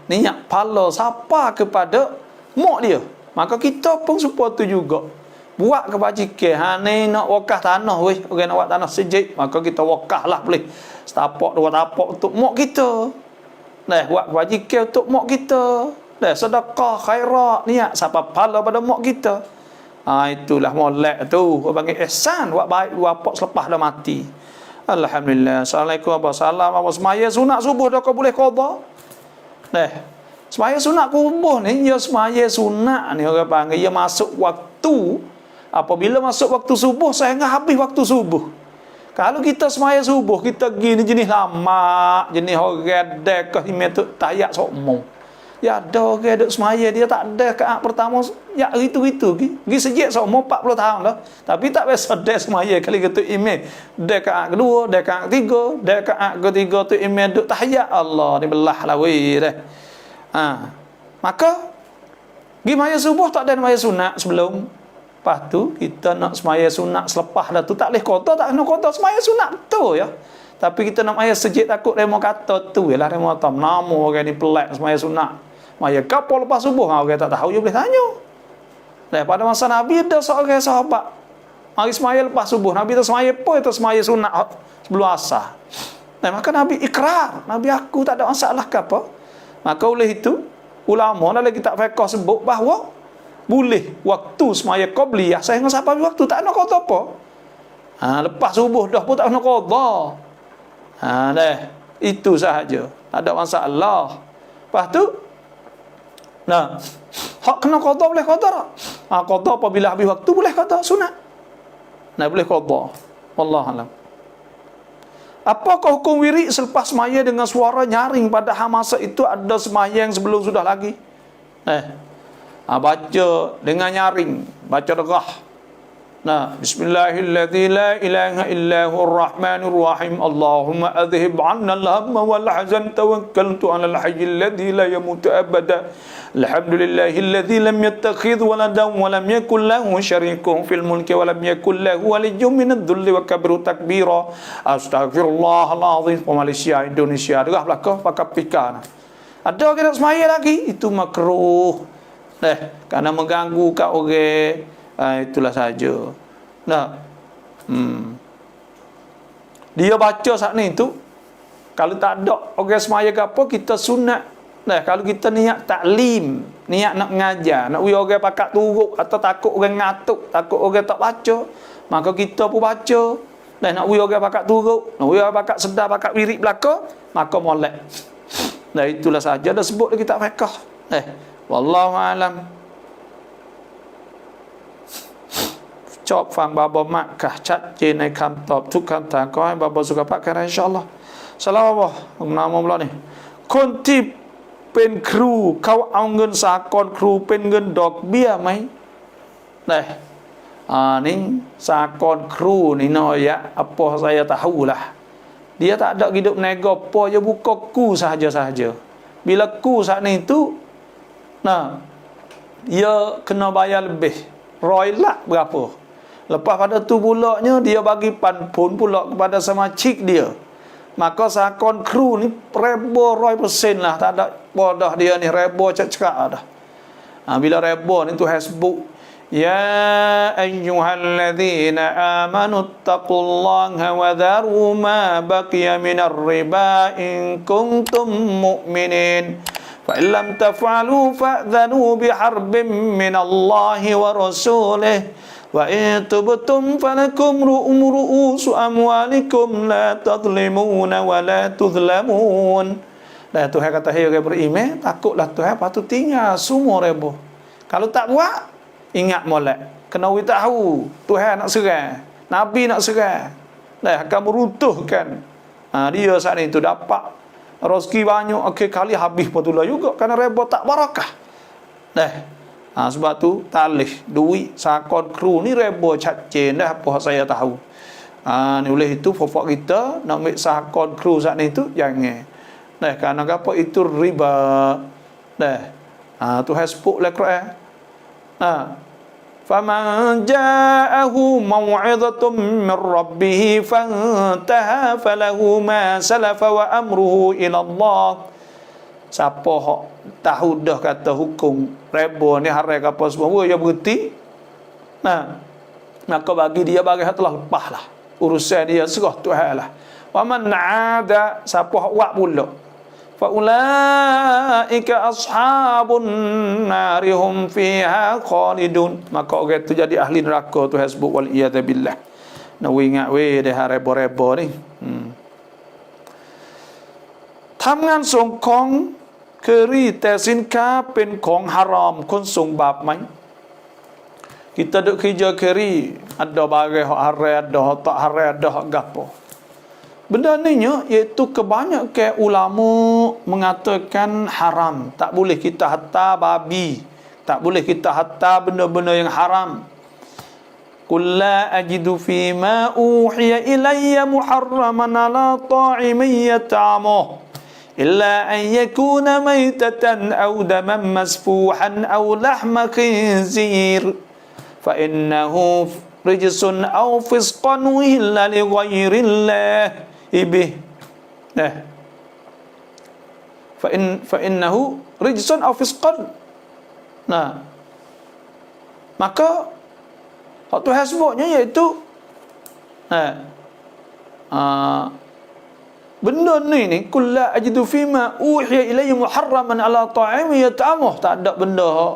Niat pahala siapa kepada mak dia. Maka kita pun supaya tu juga. Buat kebajikan. Ni nak wakah tanah weh. Orang nak buat tanah sejik. Maka kita wakah lah boleh. Setapak dua tapak untuk mak kita. Buat kebajikan untuk mak kita. Sedekah khairat. Niat siapa pahala pada mak kita. Itulah molek tu. Orang panggil ihsan. Buat baik bapak selepas dah mati. Alhamdulillah. Assalamualaikum warahmatullahi wabarakatuh. Semaya sunat subuh dah kau boleh qada. Semaya sunat subuh ni ya semaya sunat ni orang panggil ya masuk waktu. Apabila masuk waktu subuh sehingga habis waktu subuh. Kalau kita semaya subuh kita gini jenis lama, jenis orang dekah imetu tayak sokmo. Ya ada orang duk semaya dia tak ada kaat pertama ya itu gi sejak sokmo 40 tahun dah. Tapi tak biasa dek semaya kali gitu ime. Dek kaat kedua, dek kaat ketiga, dek kaat ketiga tu ime duk tahiyat Allah ni belah lah weh dah. Maka gi maya subuh tak ada maya sunat sebelum. Lepas tu kita nak semaya sunat selepas dah tu tak boleh kota tak kena kota semaya sunat betul ya. Tapi kita nak maya sejid takut remo kata tu ialah remo tam nama orang ni pelak semaya sunat. Maya kapal lepas subuh orang tak tahu dia boleh tanya. Pada masa Nabi ada seorang sahabat mari semaya lepas subuh Nabi tu semaya apa itu semaya sunat sebelum asar. Maka Nabi ikrar, Nabi aku tak ada masalah ke apa. Maka oleh itu ulama dalam kitab fiqh sebut bahawa boleh waktu semaya qabliyah sehingga sampai waktu tak nak qada apa. Lepas subuh dah pun tak nak qada. Itu sahaja. Tak ada masalah. Lepas tu hak kena qada boleh qada tak? Qada apabila habis waktu boleh qada sunat. Boleh qada. Wallahu alam. Apakah hukum wirid selepas semaya dengan suara nyaring pada masa itu ada semaya yang sebelum sudah lagi? Baca dengan nyaring, baca derah. Nah, bismillahilladzi la ilaha illa huwar rahmanir rahim. Allahumma adhhib 'anna al-hamma wal hazan, tawakkaltu 'alal hayyil ladzi la yamutu abada. Alhamdulillahilladzi lam yattakhidh waladan wa lam yakul lahu syarikun fil mulki wa lam yakul lahu waliyyun minadh-dhulli wa kabbiru takbira. Astaghfirullahalazim. Malaysia, Indonesia derah belaka pakai pika. Ada ke nak semaya lagi? Itu makruh. Kerana mengganggu kat orang. Itulah saja. Nah, dia baca saat ni tu, kalau tak ada orang semaya ke apa, kita sunat. Nah, kalau kita niat taklim, niat nak mengajar, nak bagi orang pakat turuk atau takut orang ngatuk, takut orang tak baca, maka kita pun baca. Nah, nak bagi orang pakat turuk, nak bagi orang pakat sedar, pakat wirid belaka, maka molek. Nah, itulah saja dah sebut lagi tak fiqh. Wallahu alam. Chop ฟัง Baba Mat ค่ะชัดเจนในคำตอบทุกคำถามขอให้ Baba สุขภาพแข็งแรงอินชาอัลลอฮ์สลามอัลลอฮ์นามอัลลอฮ์นี่คนที่เป็นครูเขาเอาเงินสหกรณ์ครูเป็นเงินดอกเบี้ยไหมนี่สหกรณ์ครูนี่น้อยya apa saya tahu lah dia tak ada hidup nego apa dia buka ku sahaja-sahaja bila ku saat ni tu dia kena bayar lebih royal berapa. Lepas pada tu pulaknya dia bagi panpun pula kepada samacik dia. Maka sahkon kru ni rebo 100% lah. Tak ada bodoh dia ni rebo cak-cakap dah. Bila rebo ni tu hasbuk. Ya ayyuhalladzina amanu taqullaha wa dharu ma baqiya minar riba in kuntum mu'minin. Fa illam taf'alu fa'dhanu biharbin minallahi wa rasulih. Wa in tubtum falakum ru'usu amwalikum la tadlimuna wa la tudlamun. Dan Tuhan kata, hai orang beriman, takutlah Tuhan, lepas tu tinggal semua rebo. Kalau tak buat, ingat molek. Kena tahu Tuhan nak serang, Nabi nak serang. Akan meruntuhkan. Dia saat itu dapat rezeki banyak, akhir kali habis patulah juga kerana rebo tak barakah. Sebab tu talih duit sakon kru ni rebo cacen dah apa saya tahu. Ni oleh itu pokok kita nak ambil sakon kru saat ni tu jangan. Kerana apa itu riba. Tu hasbuk lah Quran. Faman ja'ahu maw'izatun min rabbih fantaha falahu ma salafa wa amruhu ila Allah. Siapa hak tahu dah kata hukum rebo ni haram ke apa semua dia berhenti, maka bagi dia bagi hak telah lepas lah urusan dia serah Tuhan lah. Wa man 'ada siapa hak buat pula fa ulaika ashabun nari hum fiha khalidun, maka orang tu jadi ahli neraka tu hasbuk wal iyad billah. Nak ingat we dah rebo-rebo ni ทำงานส่งของเคอรี่แต่สินค้าเป็นของฮารอมคนส่งบาปไหม Kita duk kerja keri, ada barang hak haram, ada hak tak haram, ada hak gapo. Benda ni iaitu kebanyakan ulama mengatakan haram. Tak boleh kita hantar babi, tak boleh kita hantar benda-benda yang haram. Qul la ajidu fima uhiya ilayya muharraman ala ta'imin yat'amuh illa an yakuna maytatan aw daman masfuhan aw lahma khinzir fa innahu rijsun aw fisqan illa li ghairillah ibih. Fa innahu rijsun aw fisqan. Maka hak tu hasbuknya iaitu benda ni kulla ajidu fima uhiya ilayya muharraman ala ta'imi yat'amuh. Tak ada benda hak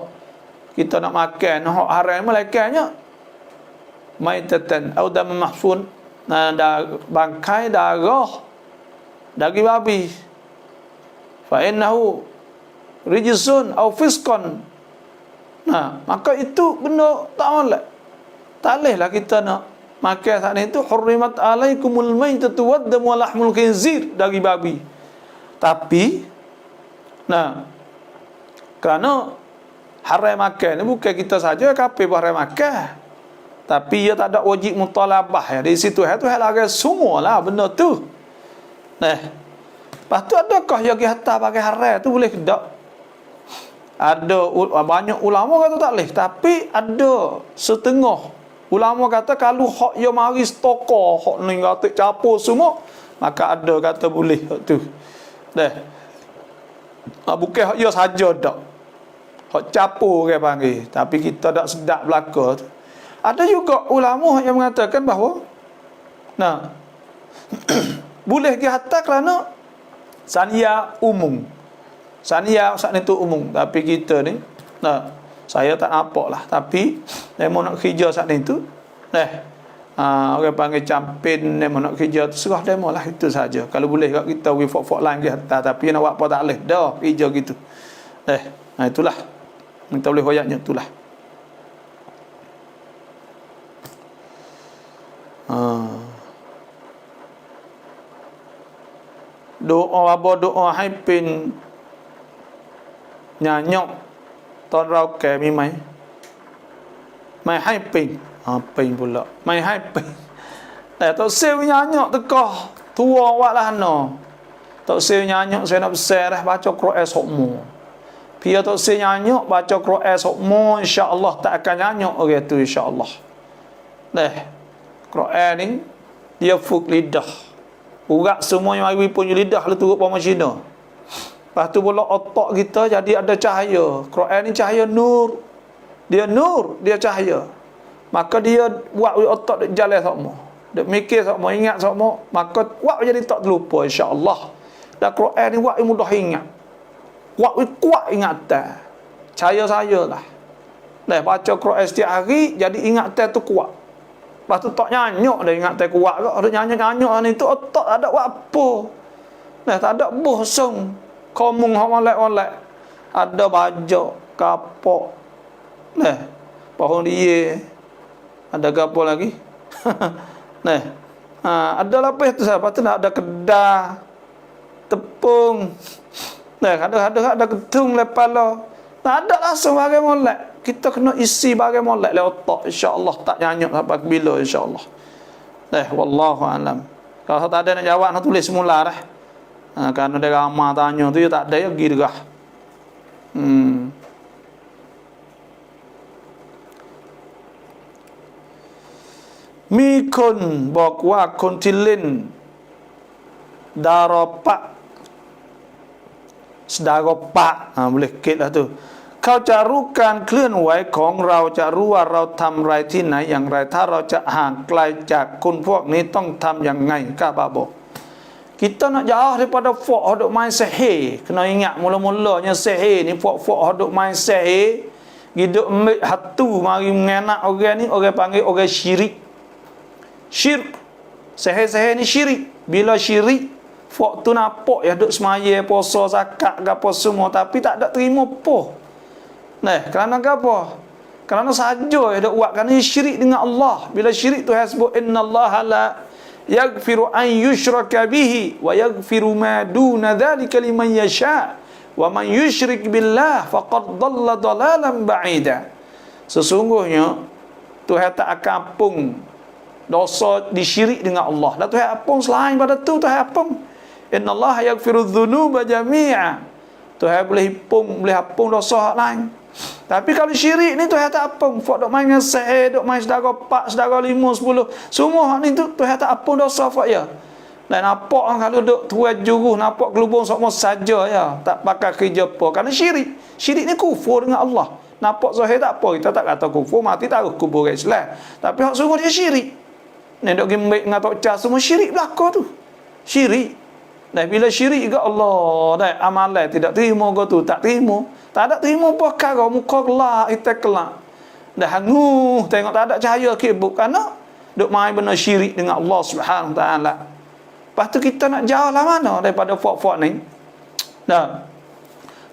kita nak makan hak haram malaikatnya maitatan atau dam mahfun, bangkai darah daging babi, fa innahu rijsun aw fisqan. Maka itu benda tak molek. Tak bolehlah kita nak makan saat itu. Hurrimat alaikumul maitatu waddamu wa lahmul khinzir, daging babi. Tapi kerana haram makan ni bukan kita saja kafir haram makan. Tapi ia tak ada wajib mutalabah ya. Di situ tu larang semualah benda tu. Lepas tu adakah yang pergi hantar pakai haram tu boleh ke tak? Ada banyak ulama kata tak boleh, tapi ada setengah ulama kata kalau hak yang mari stokor, hak ni kata capur semua, maka ada kata boleh hak tu. Bukan hak dia saja dak. Hak capur ke panggil, tapi kita tak sedap belaka tu. Ada juga ulama yang mengatakan bahawa boleh pergi hantar kerana sania umum. Sania saat itu umum, tapi kita ni saya tak nampak lah, tapi demo nak kerja saat itu orang panggil campin, demo nak kerja tu serah demo lah, itu saja. Kalau boleh kat kita we fok lain ke hantar, tapi nak buat apa tak boleh dah kerja gitu. Itulah kita boleh koyaknya itulah. Doa haipin nyanyok ton rau ke mi mai haipin pin pula mai haipin tok sel nyanyok tekah tua wak lah no tok sel nyanyok saya nak besar baca Quran sokmo pia tok sel nyanyok baca Quran sokmo insya-Allah tak akan nyanyok orang tu insya-Allah. Quran ni dia fuk lidah. Urat semua yang mari punya lidah lu turut pama Cina. Lepas tu pula otak kita jadi ada cahaya. Quran ni cahaya nur. Dia nur, dia cahaya. Maka dia buat otak dia jalan semua. Dia mikir semua, ingat semua, maka buat jadi tak terlupa insya-Allah. Dan Quran ni buat mudah ingat. Buat kuat ingatan. Cahaya saya lah. Baca Quran setiap hari jadi ingatan tu kuat. Lepas tu tak nyanyok dah ingat tak kuat ke. Ada nyanyok ni tu otak tak ada buat apa. Tak ada bosong. Komung hak molek-molek. Ada bajak, kapok. Pohon dia. Ada kapok lagi. Ada lapis tu lepas tu nak ada kedah. Tepung. Ada ketung lepas lah. Tak ada langsung bagai molek. Kita kena isi bagai molek le otak insya-Allah tak nyanyuk sampai bila insya-Allah. Wallahu alam. Kalau tak ada nak jawab nak tulis semula dah. Kerana dia ramai tanya tu dia tak ada ya pergi dah. Mikun bakwa kontilin daropak sedaropak boleh kit lah tu. เขาจะรู้การเคลื่อนไหวของเราจะรู้ว่าเราทำอะไรที่ไหนอย่างไรถ้าเราจะห่างไกลจากคนพวกนี้ต้องทำอย่างไงกาบาบอก kita nak jauh daripada fok hodok main sihir kena ingat mula-mulanya sihir ni fok hodok main sihir hidup ambil hatu mari mengenak orang ni orang panggil orang syirik sihir ni syirik bila syirik fok tu nampak ya duk semaya puasa zakat ke apa semua tapi tak ada terima apa. Kerana apa? Kerana saja dia buat kerana syirik dengan Allah. Bila syirik tu sebut innallaha la yaghfiru an yushraka bihi wa yaghfiru ma duna dzalika liman yasha wa man yusyrik billah faqad dhalla dhalalan ba'ida. Sesungguhnya Tuhan tak akan ampun dosa disyirik dengan Allah. Dan Tuhan ampun selain pada tu Tuhan ampun. Innallaha yaghfiru dzunuba jami'a. Tuhan boleh ampun dosa lain. Tapi kalau syirik ni Tuhan tak apa. Fak dok main dengan sihir, dok main sedara 4, sedara 5, 10. Semua ni tu Tuhan tak apa dosa fak ya. Dan nampak kalau dok tuan juru nampak gelubung semua saja ya. Tak pakai kerja apa. Kerana syirik. Syirik ni kufur dengan Allah. Nampak zahir tak apa. Kita tak kata kufur, mati taruh kubur Islam. Tapi hak sungguh dia syirik. Ni dok gembek dengan tok cas semua syirik belaka tu. Syirik. Dan bila syirik ke Allah, dah amalan tidak terima ke tu, tak terima. Tak ada terima apa kara muka kelak, kita kelak. Dah hangu, tengok tak ada cahaya kibuk kerana duk main benda syirik dengan Allah Subhanahu taala. Lepas tu kita nak jauh lah mana daripada fok-fok ni. Dah.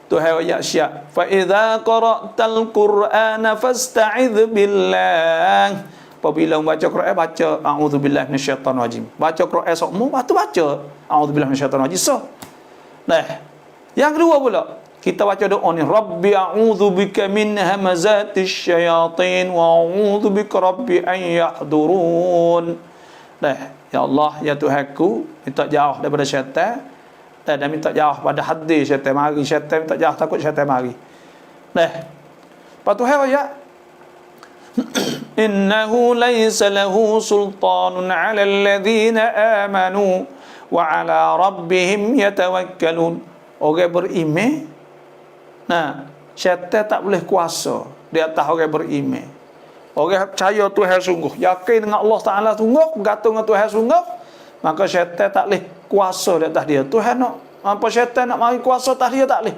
Tuhan ayat syiak. Fa idza qara'tal Qur'ana fasta'idz billah. Apabila membaca Quran baca a'udzubillahi minasyaitanir rajim. Baca Quran sokmu, lepas tu baca a'udzubillahi minasyaitanir rajim. So. Nah. Yang kedua pula, Kita baca doa ni, Rabbi a'udzubika min hamazatis syayatin wa a'udzubika rabbi an yahdurun. Ya Allah, ya Tuhanku, minta jauh daripada syaitan dan minta jauh pada hadir syaitan mari. Syaitan minta jauh, takut syaitan mari. Lepas tu ya innahu laysa lahu sultanun 'ala alladhina amanu wa 'ala rabbihim yatawakkalun. Orang beriman, syaitan tak boleh kuasa di atas orang beriman. Orang percaya Tuhan sungguh, yakin dengan Allah Ta'ala sungguh, bergantung dengan Tuhan sungguh, maka syaitan tak boleh kuasa di atas dia. Tuhan nak apa, syaitan nak mari kuasa atas dia tak boleh.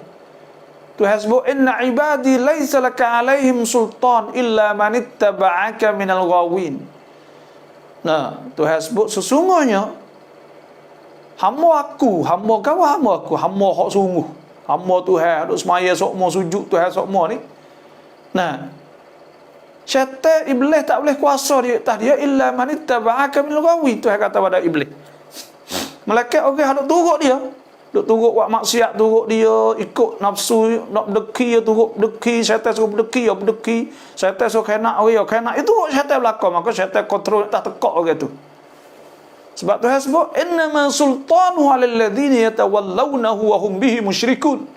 Tuhan sebut, inna ibadi laysa laka alaihim sultan illa man ittaba'aka minal ghawin. Tuhan sebut sesungguhnya hamba aku, hamba kau, hamba aku, hamba hak sungguh, hamba Tuhan duk semaya sokmo, sujud Tuhan sokmo ni. Syaitan iblis tak boleh kuasa di atas dia illa man ittaba'aka minal ghawin. Tuhan kata pada iblis. Malaikat orang duk turut dia, duk turut buat maksiat, turut dia, ikut nafsu, nak berdeki dia turut berdeki, syaitan suruh berdeki, dia berdeki, syaitan suruh kena orang, kena itu syaitan belakang, maka syaitan kontrol tak tekak orang tu. Sebab Tuhan sebut innama sultanu 'alal ladzina yatawallawnahu wa hum bihi musyrikun.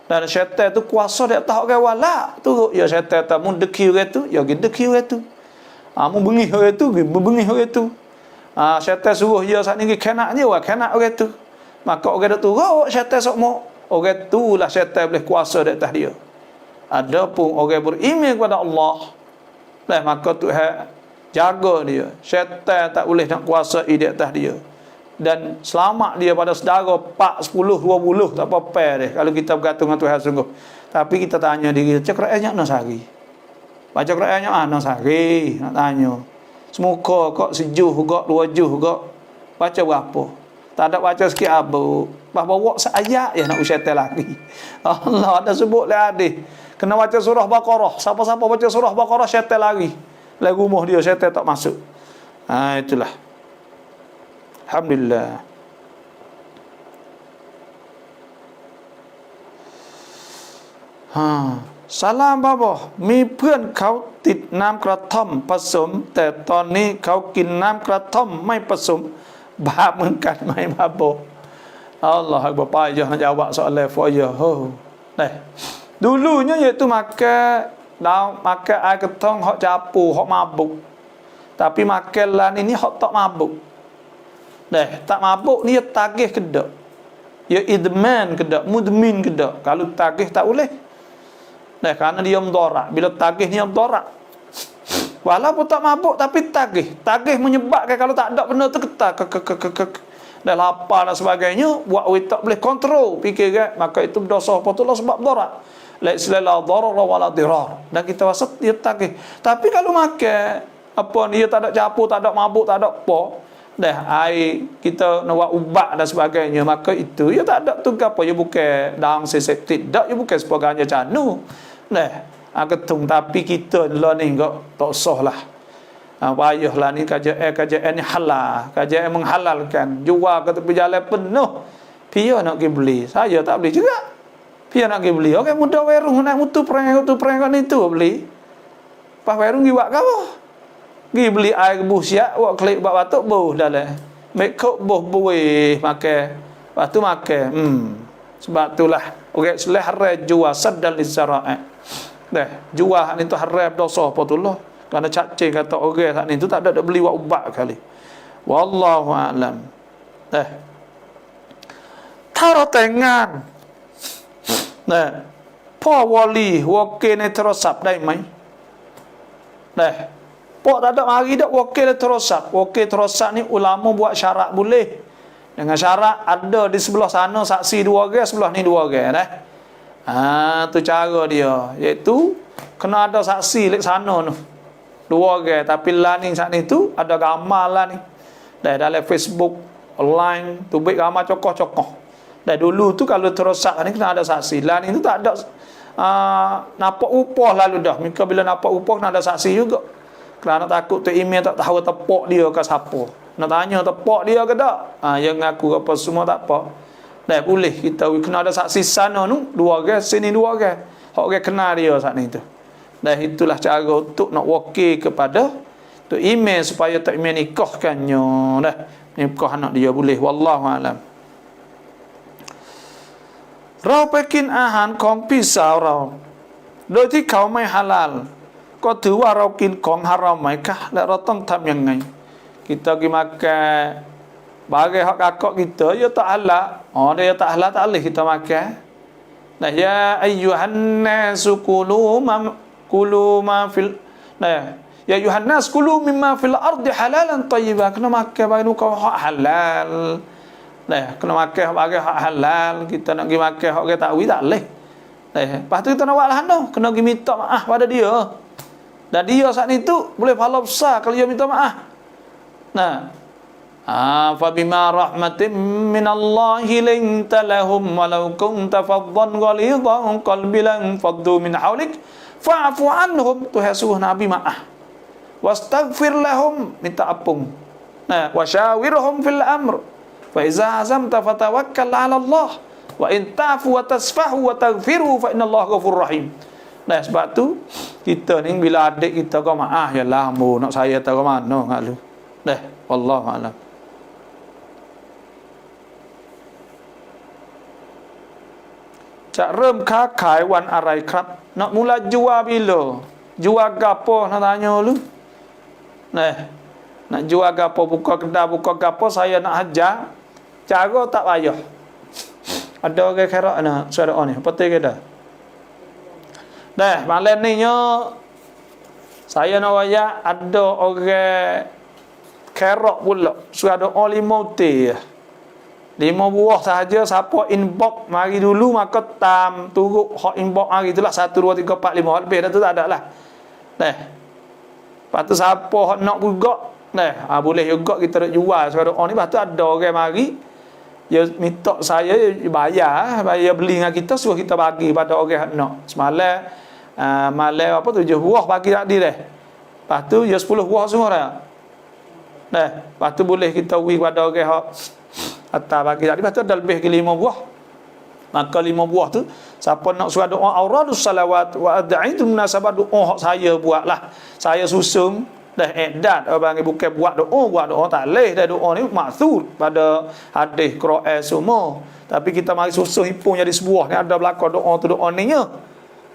Dan syaitan tu kuasa di atas orang wala, turut ya syaitan tak mun deki orang tu, ya pergi deki orang tu. Mun bengih orang tu, bengih orang tu. Syaitan suruh dia saat ni kena dia, kena orang tu. Maka orang tu turut syaitan sokmo. Orang tu lah syaitan boleh kuasa di atas dia. Adapun orang beriman kepada Allah, maka Tuhan jaga dia. Syaitan tak boleh nak kuasa di atas dia. Dan selamat dia pada saudara 4, 10, 20 tak apa-apa deh kalau kita bergantung dengan Tuhan sungguh. Tapi kita tanya diri kita, Quran ayat nak sehari. Baca Quran ayat nak sehari, nak tanya. Semuka kok sejuh kok 2 juh kok. Baca berapa? Tak ada baca sikit abu. Bawa seayat ya nak syaitan lagi. Allah ada sebut lah hadis. Kena baca surah Baqarah. Siapa-siapa baca surah Baqarah syaitan lagi. Lai rumah dia syaitan tak masuk. Itulah. Alhamdulillah. Salam babo มีเพื่อนเขาติดน้ำกระท่อมผสมแต่ตอนนี้เขากินน้ำกระท่อมไม่ผสมบาปเหมือนกันไหมบาโบ Allah Akbar. Payah nak jawab soalan foya. Dulunya iaitu makan air ketong hok capu, hok mabuk. Tapi makan lan ini hok tak mabuk. Tak mabuk ni tagih kedak. Ya idman kedak, mudmin kedak. Kalau tagih tak boleh. Kerana dia mudarat. Bila tagih ni mudarat. Walaupun tak mabuk tapi tagih. Tagih menyebabkan kalau tak ada benda tu ketar dah lapar dan sebagainya, buat tak boleh kontrol fikir kan, maka itu berdosa patutlah sebab mudarat. La ilaha darar wala dirar. Dan kita rasa dia tagih. Tapi kalau makan apa dia tak ada campur, tak ada mabuk, tak ada apa, air kita nak buat ubat dan sebagainya, maka itu dia tak ada tugas apa, dia bukan dalam septik dak, dia bukan sebagainya canu. Ketung tapi kita lah ni tak usah lah. Payahlah ni kajian ni halal, kajian menghalalkan, jual ke tepi jalan penuh. Pia nak pergi beli, saya tak beli juga. Pia nak pergi beli, okey muda werung nak mutu perang kan itu beli. Pas werung pergi buat apa? Pergi beli air buh siap, buat klik buat batuk buh dalam. Make up buh buih makan. Lepas tu makan. Sebab itulah okey seleh haram jual sadal lisara'a. Jual ni tu haram dosa patutlah. Kerana cacing kata orang saat ni tu tak ada beli buat ubat kali. Wallahu a'lam. Taro tengan. Po wali wakil ni terosap dai mai. Po tak ada mari dak wakil terosap. Wakil terosap ni ulama buat syarat boleh. Dengan syarat ada di sebelah sana saksi 2 orang, sebelah ni 2 orang tu cara dia, iaitu kena ada saksi lek sana tu. 2 orang, tapi lah ni saat ni tu ada gambar lah ni. Dalam Facebook online tu baik gambar cokoh-cokoh. Dulu tu kalau terosak ni kena ada saksi. Lah ni tu tak ada nampak upah lalu dah. Mika bila nampak upah kena ada saksi juga. Kerana takut tu email tak tahu tepak dia ke siapa. Nak tanya tepak dia ke tak? Yang ngaku apa semua tak apa. Dah boleh kita kena ada saksi sana tu, 2 orang, sini 2 orang. Hak orang kenal dia saat ni tu. Dan itulah cara untuk nak wakil kepada tu email supaya tak email nikahkannya dah. Nikah anak dia boleh, wallahu alam. Rau pekin ahan ของพี่สาวเราโดยที่เขาไม่ฮาลาลก็ถือว่าเรากินของฮารอมไหมคะและเราต้องทำยังไง kita pergi makan bagai hak kakak kita dia tak halal, dia tak halal tak boleh kita makan. Nah ya ayyuhan nasu kulu ma fil ya ayyuhan nas kulu mimma fil ardi halalan tayyiban, kena makan bagi kau hak halal. Nah, kena makan bagi hak halal, kita nak pergi makan hak tak tahu tak boleh. Lepas tu kita nak buat lahan tu, kena pergi minta maaf pada dia. Dan dia saat itu boleh pahala besar kalau dia minta maaf. Nah, fa bima rahmatin minallahi linta lahum walau kunta faddan ghalidhan qalbi lan faddu min hawlik fa'fu anhum, Tuhan suruh Nabi maaf. Wastaghfir lahum, minta ampun. Nah, wasyawirhum fil amr. Fa iza azamta fatawakkal 'ala Allah wa in ta'fu wa tasfahu wa taghfiru fa innallaha ghafurur rahim. Nah, sebab tu kita ni bila adik kita kau maaf ya lah mu nak saya tahu mana ngak lu. Dah, wallahu a'lam. Cak rem khá khải wan arai krab. Nak mula jual bila? Jual gapo nak tanya lu? Nah, nak jual gapo, buka kedai, buka gapo, saya nak hajar. Cara tak payah. Ada orang kira nak suara ni, betul ke dah? Dah, malam ni saya nak waya ada orang kerok pula suara doa 5 teh. 5 buah sahaja, siapa inbox mari dulu maka tam turut hak inbox hari itulah 1 2 3 4 5 lebih dah tu tak ada lah. Dah. Lepas tu siapa hak nak juga, dah, boleh juga kita nak jual suara doa ni. Lepas tu ada orang mari dia minta saya bayar beli dengan kita, suruh kita bagi pada orang nak. Semalam malam apa 7 buah bagi tak dia dah. Lepas tu dia 10 buah semua dah. Dah, lepas tu boleh kita bagi pada orang hak atas bagi tadi. Lepas tu ada lebih ke 5 buah. Maka 5 buah tu siapa nak suruh doa auradus salawat wa ad'itu munasabah doa hak saya buatlah. Saya susun dah edat orang bukan buat doa tak leh dah. Doa ni maksud pada hadis Quran semua, tapi kita mari susun himpun jadi sebuah ni ada belakang doa tu doa ni nya.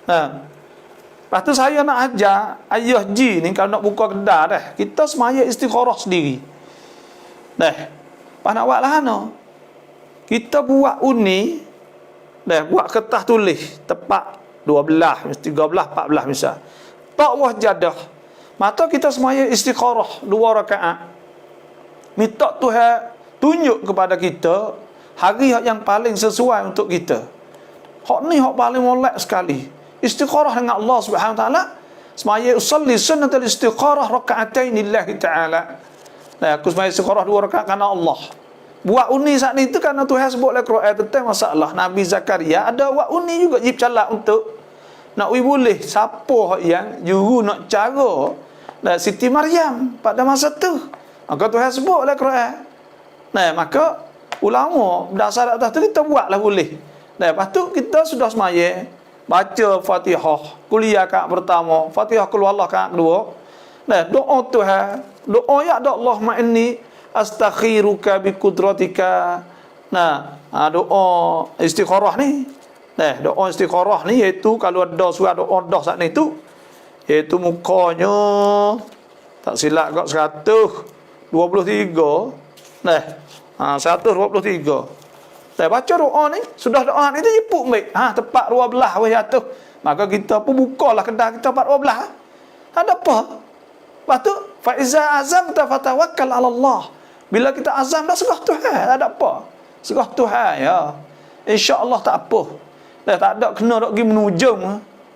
Lepas tu saya nak ajar ayah ji ni kalau nak buka kedai dah, kita semaya istikharah sendiri. Dah. Pas nak buat lah kita buat uni dah, buat kertas tulis tepat 12, 13, 14 misal. Tak wah jadah. Mata kita semaya istikharah 2 rakaat. Minta Tuhan tunjuk kepada kita hari yang paling sesuai untuk kita. Hak ni hak paling molek sekali. Istikharah dengan Allah Subhanahu Wa Taala. Semaya usalli sunnatul istikharah rakaatain lillahi taala. Nah, aku semaya istikharah 2 rakaat kerana Allah. Buat uni saat ni tu kerana Tuhan sebut dalam Quran tentang masalah Nabi Zakaria ada buat uni juga jib calak untuk nak boleh siapa yang juru nak cara Siti Maryam pada masa tu. Maka Tuhan sebut dalam Quran. Nah, maka ulama berdasar atas tu kita buatlah boleh. Nah, lepas tu kita sudah semaya baca Fatihah, kuliah rakaat pertama, Fatihah qul huwallahu rakaat kedua. Nah, doa Tuhan, doa ya Allahumma inni astakhiruka bi qudratika. Nah, doa istikharah ni. Nah, doa istikharah ni iaitu kalau ada surah doa dah saat ni tu iaitu mukanya tak silap kat 123. Nah, 123. Saya baca doa ni, sudah doa ni tu ipuk baik. Tepat 12 weh jatuh. Maka kita pun bukalah kedai kita 12. Ada apa? Lepas tu fa iza azamta fatawakkal 'ala Allah. Bila kita azam dah serah Tuhan, ada apa? Serah Tuhan ya. Insya-Allah tak apa. Dah tak ada kena nak pergi menujung.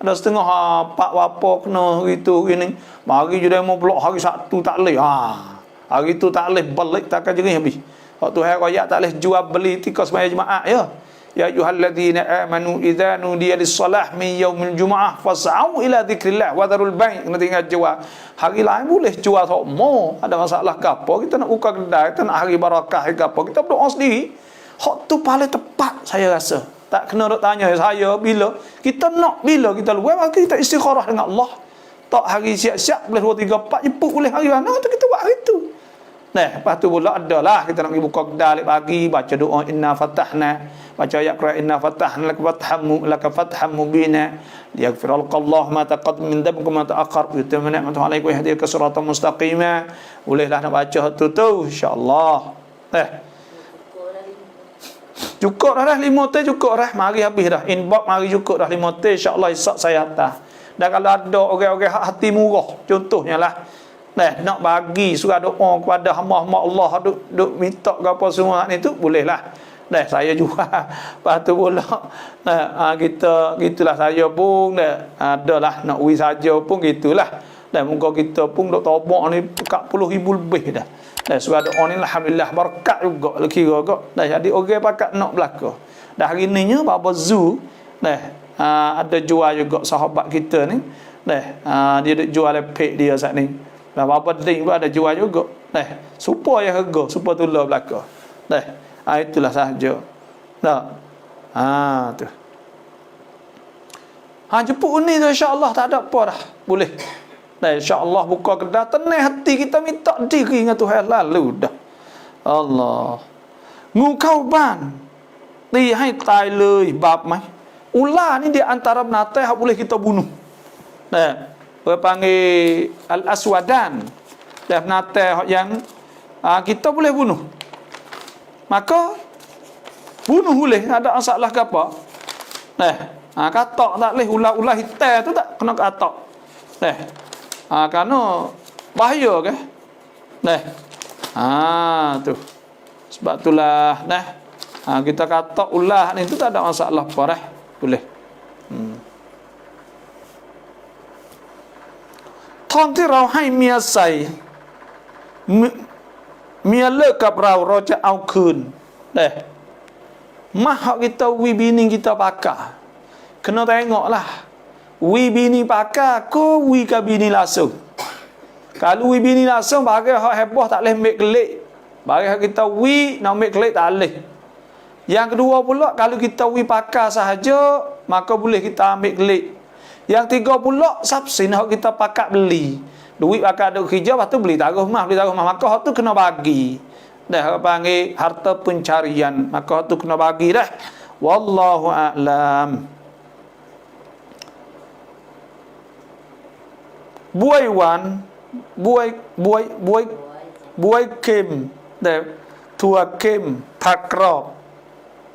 Ada setengah pak apa kena gitu gini. Mari je demo pulak hari Sabtu tak leh. Hari tu tak leh balik takkan jerih habis. Hak Tuhan royak tak leh jual beli tika sembahyang jemaah ya. Ya ayyuhalladzina amanu idza nudiya lis-salah min yaumil jumu'ah fas'au ila dzikrillah wa dharul bai'. Kena tinggal jual. Hari lain boleh jual tak mau. Ada masalah ke apa? Kita nak buka kedai, kita nak hari barakah ke apa? Kita berdoa sendiri. Hak tu paling tepat saya rasa. Tak kena nak tanya saya bila kita luar maka kita istikharah dengan Allah. Tak hari siap-siap boleh 2 3 4 jemput boleh hari mana tu kita buat hari tu. Nah, lepas tu pula adalah kita nak pergi buka kedai pagi baca doa inna fatahna, baca ayat Quran inna fatahna laka fathan mubina liyaghfirallahu ma taqaddama min dhanbika ma ta'akhkhar wa yutimma ni'matahu 'alaika wa yahdika siratan mustaqima. Bolehlah nak baca tu insya-Allah. Cukup dah 5 teh cukup dah. Mari habis dah. Inbox mari cukup dah 5 teh insya-Allah esok saya hantar. Dan kalau ada orang-orang hati murah contohnya lah nak bagi surah doa kepada hamba-hamba Allah duk minta ke apa semua ni tu bolehlah. Saya jual. Lepas tu pula kita gitulah saya pun adalah nak wi saja pun gitulah. Dan muka kita pun duk tobak ni 40,000 lebih dah. Surah doa ni alhamdulillah berkat juga kira juga. Jadi orang pakat nak belaka. Dah hari ni nya Baba Zu ada jual juga sahabat kita ni. Dia duk jual lepek dia saat ni. Dah Baba Ding pun ada jual juga. Supaya harga, supaya tular belaka. Itulah sahaja. Tu. Jemput ni tu insya-Allah tak ada apa dah. Boleh. InsyaAllah buka kedai tenang hati kita minta diri dengan Tuhan lalu dah. Allah. Ngukau ban. Ti hai tai lơi bab mai. Ular ni dia antara binatang yang boleh kita bunuh. Orang panggil al-aswadan. Dan binatang yang kita boleh bunuh. Maka bunuh boleh, ada masalah ke apa? Katak tak boleh, ular-ular hitam tu tak kena katak. Kerana bahaya ke? Tu. Sebab itulah kita kata ulah ni tu tak ada masalah apa dah. Boleh. Thonที่เราให้เมียใส่เมียเลิกกับเราจะเอาคืนMah kita wi bini kita pakai. Kena tengoklah. Wi bini pakai ko wi ka bini langsung. Kalau wi bini langsung bagi hak heboh tak boleh ambil kelik. Bagi hak kita wi nak ambil kelik tak boleh. Yang kedua pula kalau kita wi pakai sahaja maka boleh kita ambil kelik. Yang tiga pula subsin hak kita pakai beli. Duit pakai duk kerja lepas tu beli taruh rumah maka hak tu kena bagi. Dah panggil harta pencarian maka hak tu kena bagi dah. Wallahu a'lam. Buai wan, buai kem, tua kem, ผักกรอบ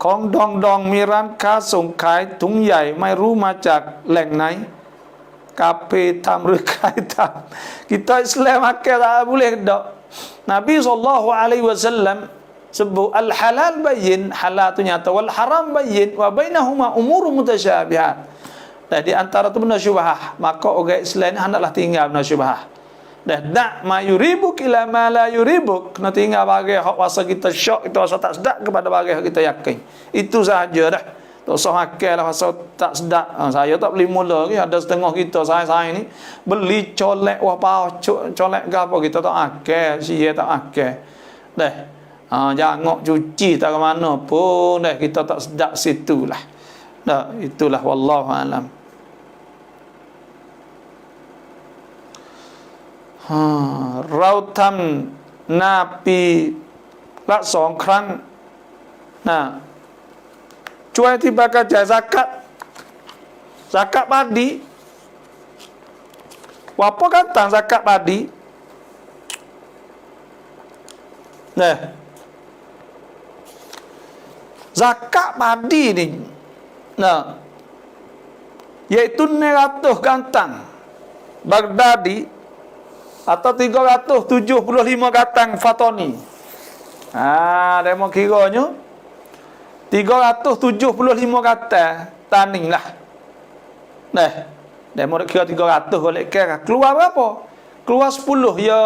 ของดองมีร้านค้าส่งขายถุงใหญ่ไม่รู้มาจากแหล่งไหนกาเฟทำหรือใครทำ kita Islam akan tak boleh dak. Nabi SAW sebut al halal bayyin, halal tu nyata, wal haram bayyin, wa bainahuma umur mutasyabihat. Di antara tu benda syubhah, maka orang Islam ni hendaklah tinggal benda syubhah. Dak ma yuribuk ila ma la yuribuk. Kena tinggal bagi hak rasa kita syok, kita rasa tak sedap kepada bagi hak kita yakin. Itu sahaja dah. Tak usah makan lah rasa tak sedap. Saya tak beli mula lagi. Ada setengah kita saya ni beli colek colek ke apa kita tak makan, sia tak makan. Jangan cuci tak ke mana pun kita tak sedap situlah. Itulah wallahu alam. Rau tham 1 ปีละ 2 ครั้งช่วยที่บากจ่ายzakat padi. Apa kata zakat padi? Zakat padi ni iaitu 900 gantang Baghdadi atau 375 gantang Fatoni. Demo kiranya 375 gantang taning lah. Demo kira 300 boleh kira. Keluar berapa? Keluar 10 ya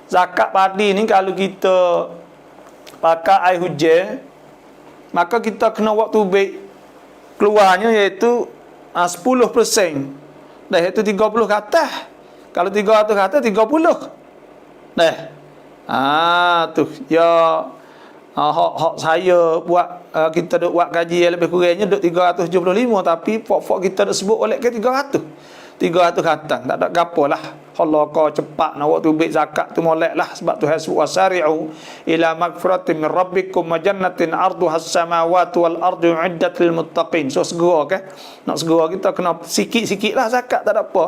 zakat padi ni. Kalau kita pakai air hujan maka kita kena waktu baik keluarnya iaitu 10%. Iaitu 30 ke atas. Kalau 300 ke atas 30. Tu ya Hak saya buat kita duk buat kaji yang lebih kurangnya duk 375, tapi pok-pok kita duk sebut oleh ke 300 khatang. Tak ada gapo lah. Allah kau cepat nak waktu bik zakat tu molek lah, sebab tu hasbu wasari'u ila magfiratin min rabbikum wa jannatin arduha as-samawati wal ardu uiddat lil muttaqin. So segera ke? Nak segera kita kena sikit-sikit lah zakat, tak ada apa.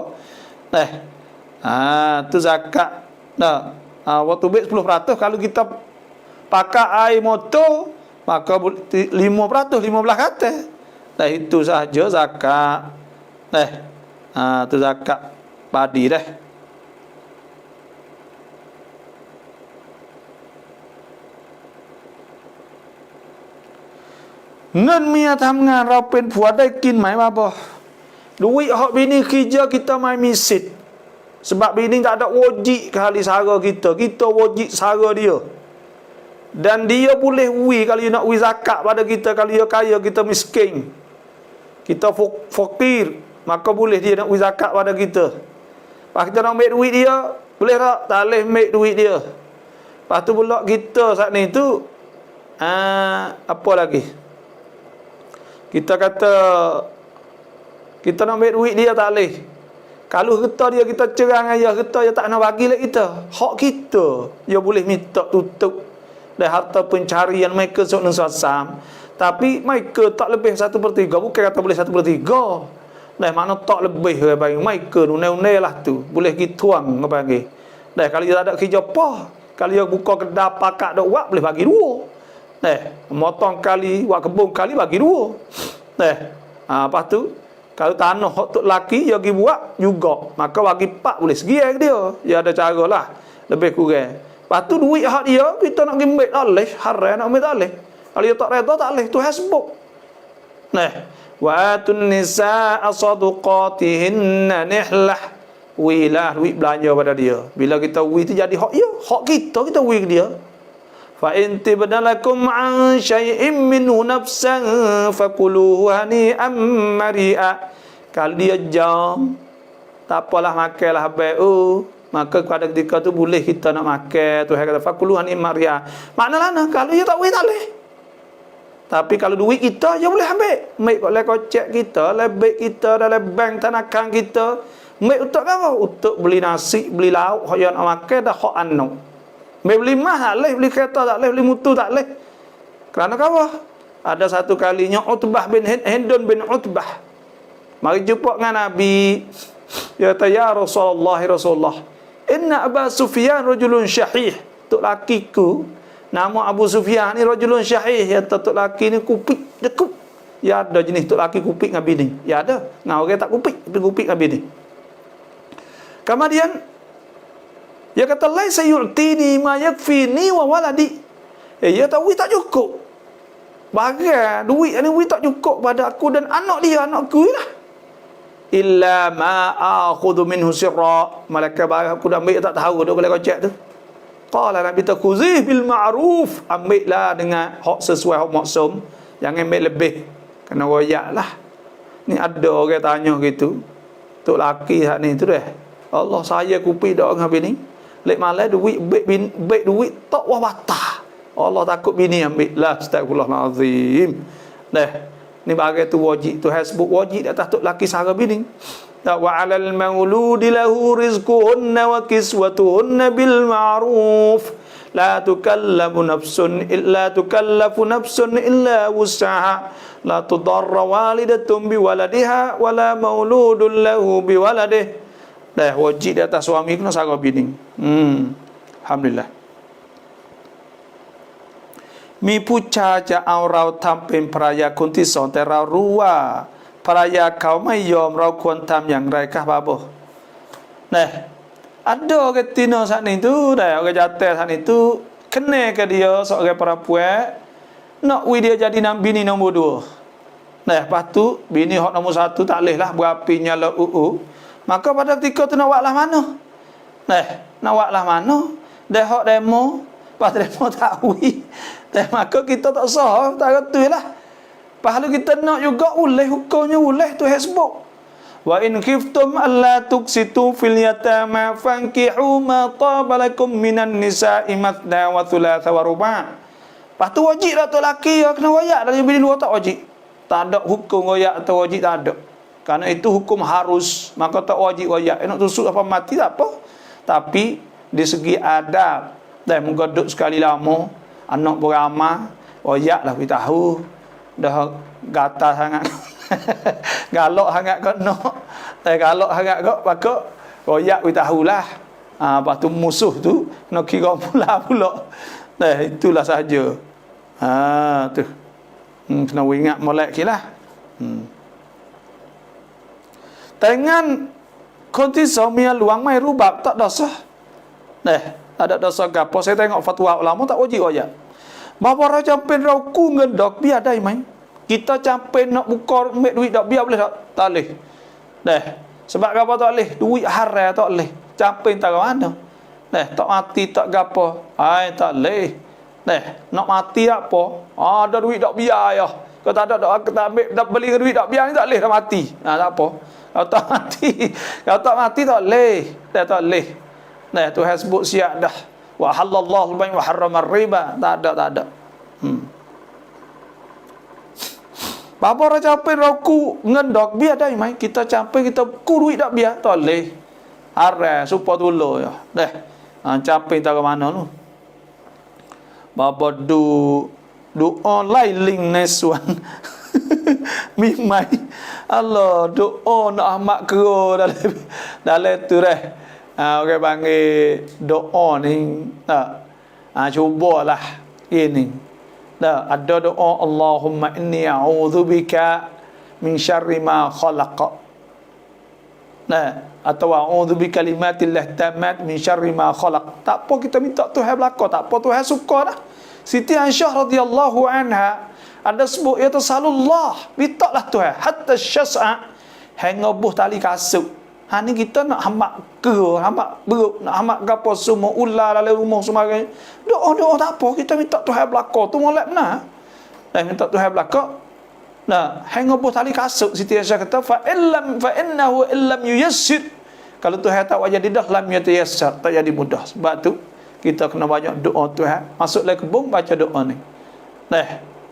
Tu zakat. Waktu bik 10%, kalau kita pakai air motor maka 5%, 15 kata. Itu sahaja zakat. Tu zakat padi dah. Ngan mia thamnganเราเป็นผัวได้กินไหมว่าบ่ duit hak bini kerja kita mai misit. Sebab bini tak ada wajib kali sara kita wajib sara dia. Dan dia boleh kalau dia nak zakat pada kita, kalau dia kaya kita miskin, kita fakir, maka boleh dia nak zakat pada kita. Lepas kita nak ambil duit dia, boleh tak? Tak boleh ambil duit dia. Lepas tu pula kita saat ni tu apa lagi? Kita kata kita nak ambil duit dia, tak boleh. Kalau harta dia kita cerang ayah kita, dia tak nak bagi lagi kita. Hak kita, dia boleh minta tutup dari harta pencarian mereka seorang sasam. Tapi mereka tak lebih 1/3. Bukan kata boleh 1/3. Mana tak lebih ke bagi mereka unai-unai lah tu. Boleh pergi tuang ke bagi. Kalau dia tak ada kerja apa, kalau dia buka kedai pakak dok buat, boleh bagi 2. Motong kali, buat kebun kali bagi 2. Lepas tu kalau tanah hak tok laki dia pergi buat juga, maka bagi 4 boleh segian dia. Dia ada cara lah lebih kurang. Lepas tu duit hak dia kita nak pergi ambil tak boleh, haram nak ambil tak boleh. Kalau dia tak reda tak boleh, tu hasbuk. Wa atun nisaa sadaqatihinna nihlah. Wilah duit belanja pada dia. Bila kita wi tu jadi hak dia, hak kita wi ke dia. Fa in tibdalakum an syai'in minhu nafsan fakuluhu hani'an mari'a. Kalau dia jam, tak apalah makanlah habis. Maka pada ketika tu boleh kita nak makan. Tuhan kata fakuluhu hani'an mari'a. Maknalah kalau dia tak boleh tak boleh. Tapi kalau duit kita dia boleh ambil. Ambil oleh kocek kita, lebih kita dalam bank tanakan kita. Ambil untuk apa? Untuk beli nasi, beli lauk, hak yang nak makan dah hak anak. Beli mah tak boleh, beli kereta tak boleh, beli motor tak boleh. Kerana apa? Ada satu kalinya Utbah bin Hindun bin Utbah mari jumpa dengan Nabi. Dia kata, ya Rasulullah, inna Abu Sufyan rajulun syahih. Tok lakiku nama Abu Sufyan ni rajulun syahih. Ya tok laki ni kupik dekuk. Ya ada jenis tok laki kupik dengan bini. Ya ada. Nah orang tak kupik, tapi kupik dengan bini. Kemudian dia kata, laisa yu'tini ma yakfini wa waladi. Dia tahu tak cukup. Bagai duit ni tak cukup pada aku dan anak dia, anakku lah. Illa ma akhudhu minhu sirra. Malaikat barang aku dah ambil tak tahu dah kalau kocek tu. Qala Nabi takhuzih bil ma'ruf. Ambillah dengan hak sesuai hak maksum. Jangan ambil lebih. Kena royak lah. Ni ada orang tanya gitu. Tok laki hak ni tu dah. Allah saya kupi dak dengan bini. Lek malah duit baik duit tak wah batah. Allah takut bini ambil lah. Astagfirullahalazim. Ni bagai tu wajib tu hasbuk wajib di atas tok laki sara bini. Wa 'alal mauludi lahu rizquhunna wa kiswatuhunna bil ma'ruf. La tukallafu nafsun illa wus'aha. La tudarra walidatun bi waladiha wala mauludun lahu bi waladihi. Wajib di atas suami kena sara bini. Alhamdulillah. Mi pucha jaเอาเราทำเป็นภรรยาคนที่สองแต่เรารู้ว่าภรรยาเขาไม่ยอมเราควรทำอย่างไรคะบาโบ ada orang tino saat itu orang jatuh saat itu kena ke dia seorang perempuan nak dia jadi bini nombor 2. Lepas tu bini hak nombor 1 tak boleh lah berapinya lah maka pada ketika tu nak buatlah mana? Nak buatlah mana? Dah hak demo, pas demo tak wi. Maka kita tak sah, tak kata lah. Pahala kita nak juga boleh, hukumnya boleh tu hasbuk. Wa in khiftum alla tuksitu fil yatama fankihu ma taba lakum minan nisa'i mathna wa thulatha wa ruba'. Lepas tu wajib dah tu laki ya kena royak, dari bini luar tak wajib. Tak ada hukum royak atau wajib, tak ada. Kerana itu hukum harus, maka tak wajib royak. Nak tusuk apa mati tak apa. Tapi di segi adab, dan menggodok sekali lama, anak beramah, royak lah beritahu. Dah gatal sangat. Galak sangat kau nak. Galak sangat kau, maka royak beritahu lah. Lepas tu musuh tu nak kira pula. Itulah sahaja. Tu. Kena ingat molek lah. Dengan konti suami luang mai rubab tak dosa. Tak ada dosa gapo. Saya tengok fatwa ulama tak wajib royak. Bapa ra campen rauku ngendok biar dai mai. Kita campen nak buka ambil duit dak biar boleh tak? Tak boleh. Sebab gapo tak boleh? Duit haram tak boleh. Campen tak mana. Tak mati tak gapo. Tak boleh. Nak mati apa? Ada duit dak biar ya. Kalau tak ada dak ambil dak beli duit dak biar ni tak boleh dah mati. Tak apa. Kalau tak mati tak boleh. Tak boleh. Tuhan sebut siap dah. Wa halallahu al-bay' wa harrama ar-riba. Tak ada. Bapa ra capai roku ngendok biar dai mai. Kita capai kita ku duit dak biar tak boleh. Haram supaya dulu ya. Capai tak ke mana tu. Bapa online link next one. Mimai Allah doa nak amat kero dalam tu dah. Orang panggil doa ni cubalah ini. Ada doa Allahumma inni a'udzubika min syarri ma khalaq. Atau a'udzubika kalimatillah tammat min syarri ma khalaq. Tak apa kita minta Tuhan belaka, tak apa Tuhan suka dah. Siti Aisyah radhiyallahu anha ada sebut ya tasalullah, mintalah Tuhan hatta syas'a hingga buh tali kasut. Ni kita nak hamak hamak beruk, nak hamak gapo semua ular dalam rumah semua. Doa tak apa, kita minta Tuhan belaka tu molek benar. Minta Tuhan belaka. Hingga buh tali kasut. Siti Aisyah kata fa innahu illam yuyassir. Kalau Tuhan tak wajah dah lam yatayassar, tak jadi mudah. Sebab tu kita kena banyak doa Tuhan. Masuk lagi kebun baca doa ni.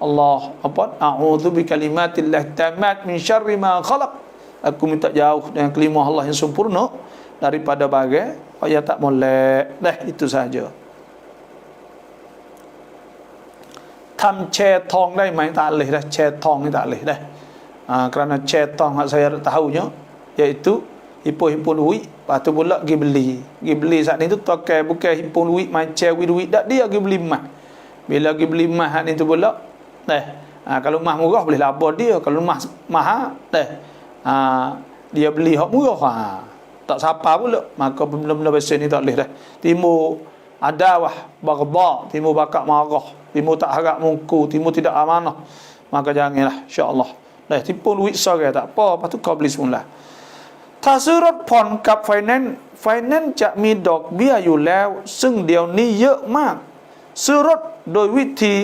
Allah a'udzu bikalimatillah tammat min syarri ma khalaq. Aku minta jauh dengan kalimah Allah yang sempurna daripada bagai yang tak molek. Itu saja. Tham che thong ได้ไหม tak boleh dah. Che thong ni tak boleh dah. Kerana che thong saya tahunya iaitu himpun duit, lepas tu pula pergi beli saat ni tu pakai bukan himpun duit macam duit dak dia pergi beli emas. Bila pergi beli emas saat ni tu pula kalau emas murah boleh labur dia, kalau emas mahal dia beli hak murah tak siapa pula, maka benda-benda biasa ni tak boleh dah. Timur adawah baghdha, timur bakak marah, timur tak harap mungku, timur tidak amanah, maka janganlah insya-Allah. Timpun duit sore tak apa, lepas tu kau beli semula. ถ้าซื้อรถผ่อนกับไฟแนนซ์จะมีดอกเบี้ยอยู่แล้วซึ่งเดี๋ยวนี้เยอะมากซื้อรถโดยวิธี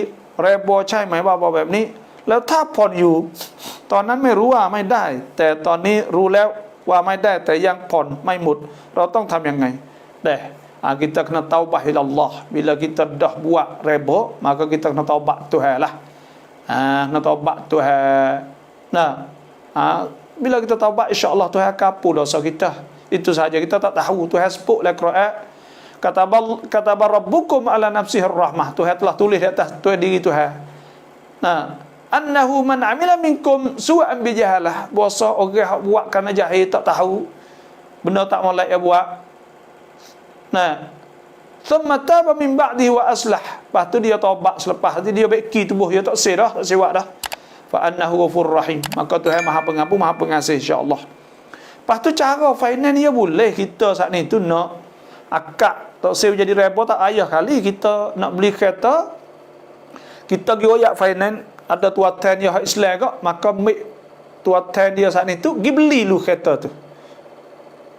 แรบอใช่ไหมว่าแบบนี้แล้วถ้าผ่อนอยู่ตอนนั้นไม่รู้ว่าไม่ได้แต่ตอนนี้รู้แล้วว่าไม่ได้แต่ยังผ่อนไม่หมดเราต้องทำยังไงkita kena taubat ila Allah. Bila kita dah buat reba, maka kita kena taubat Tuhan lah. Kena taubat Tuhan. Bila kita taubat, insya-Allah Tuhan akan hapus dosa kita. Itu saja, kita tak tahu. Tuhan sebut dalam Quran, kata rabbukum ala nafsihi rahmah. Tuhan telah tulis di atas Tuhan diri Tuhan. Annahu man amila minkum su'an bijahalah. Bahasa orang buat kerana jahil, tak tahu. Benda tak molek dia buat. Thumma taba min ba'dihi wa aslah. Lepas tu dia taubat selepas dia baiki tubuh dia tak serah, tak siwak dah. Fa annahu ghafurur rahim. Maka Tuhan Maha Pengampun, Maha Pengasih insya-Allah. Lepas tu cara finance dia boleh kita saat ni tu nak akak tak save jadi reba tak ayah kali kita nak beli kereta, kita pergi royak finance, ada tuatan dia hak Islam kak, maka ambil tuatan dia saat ni tu pergi beli lu kereta tu.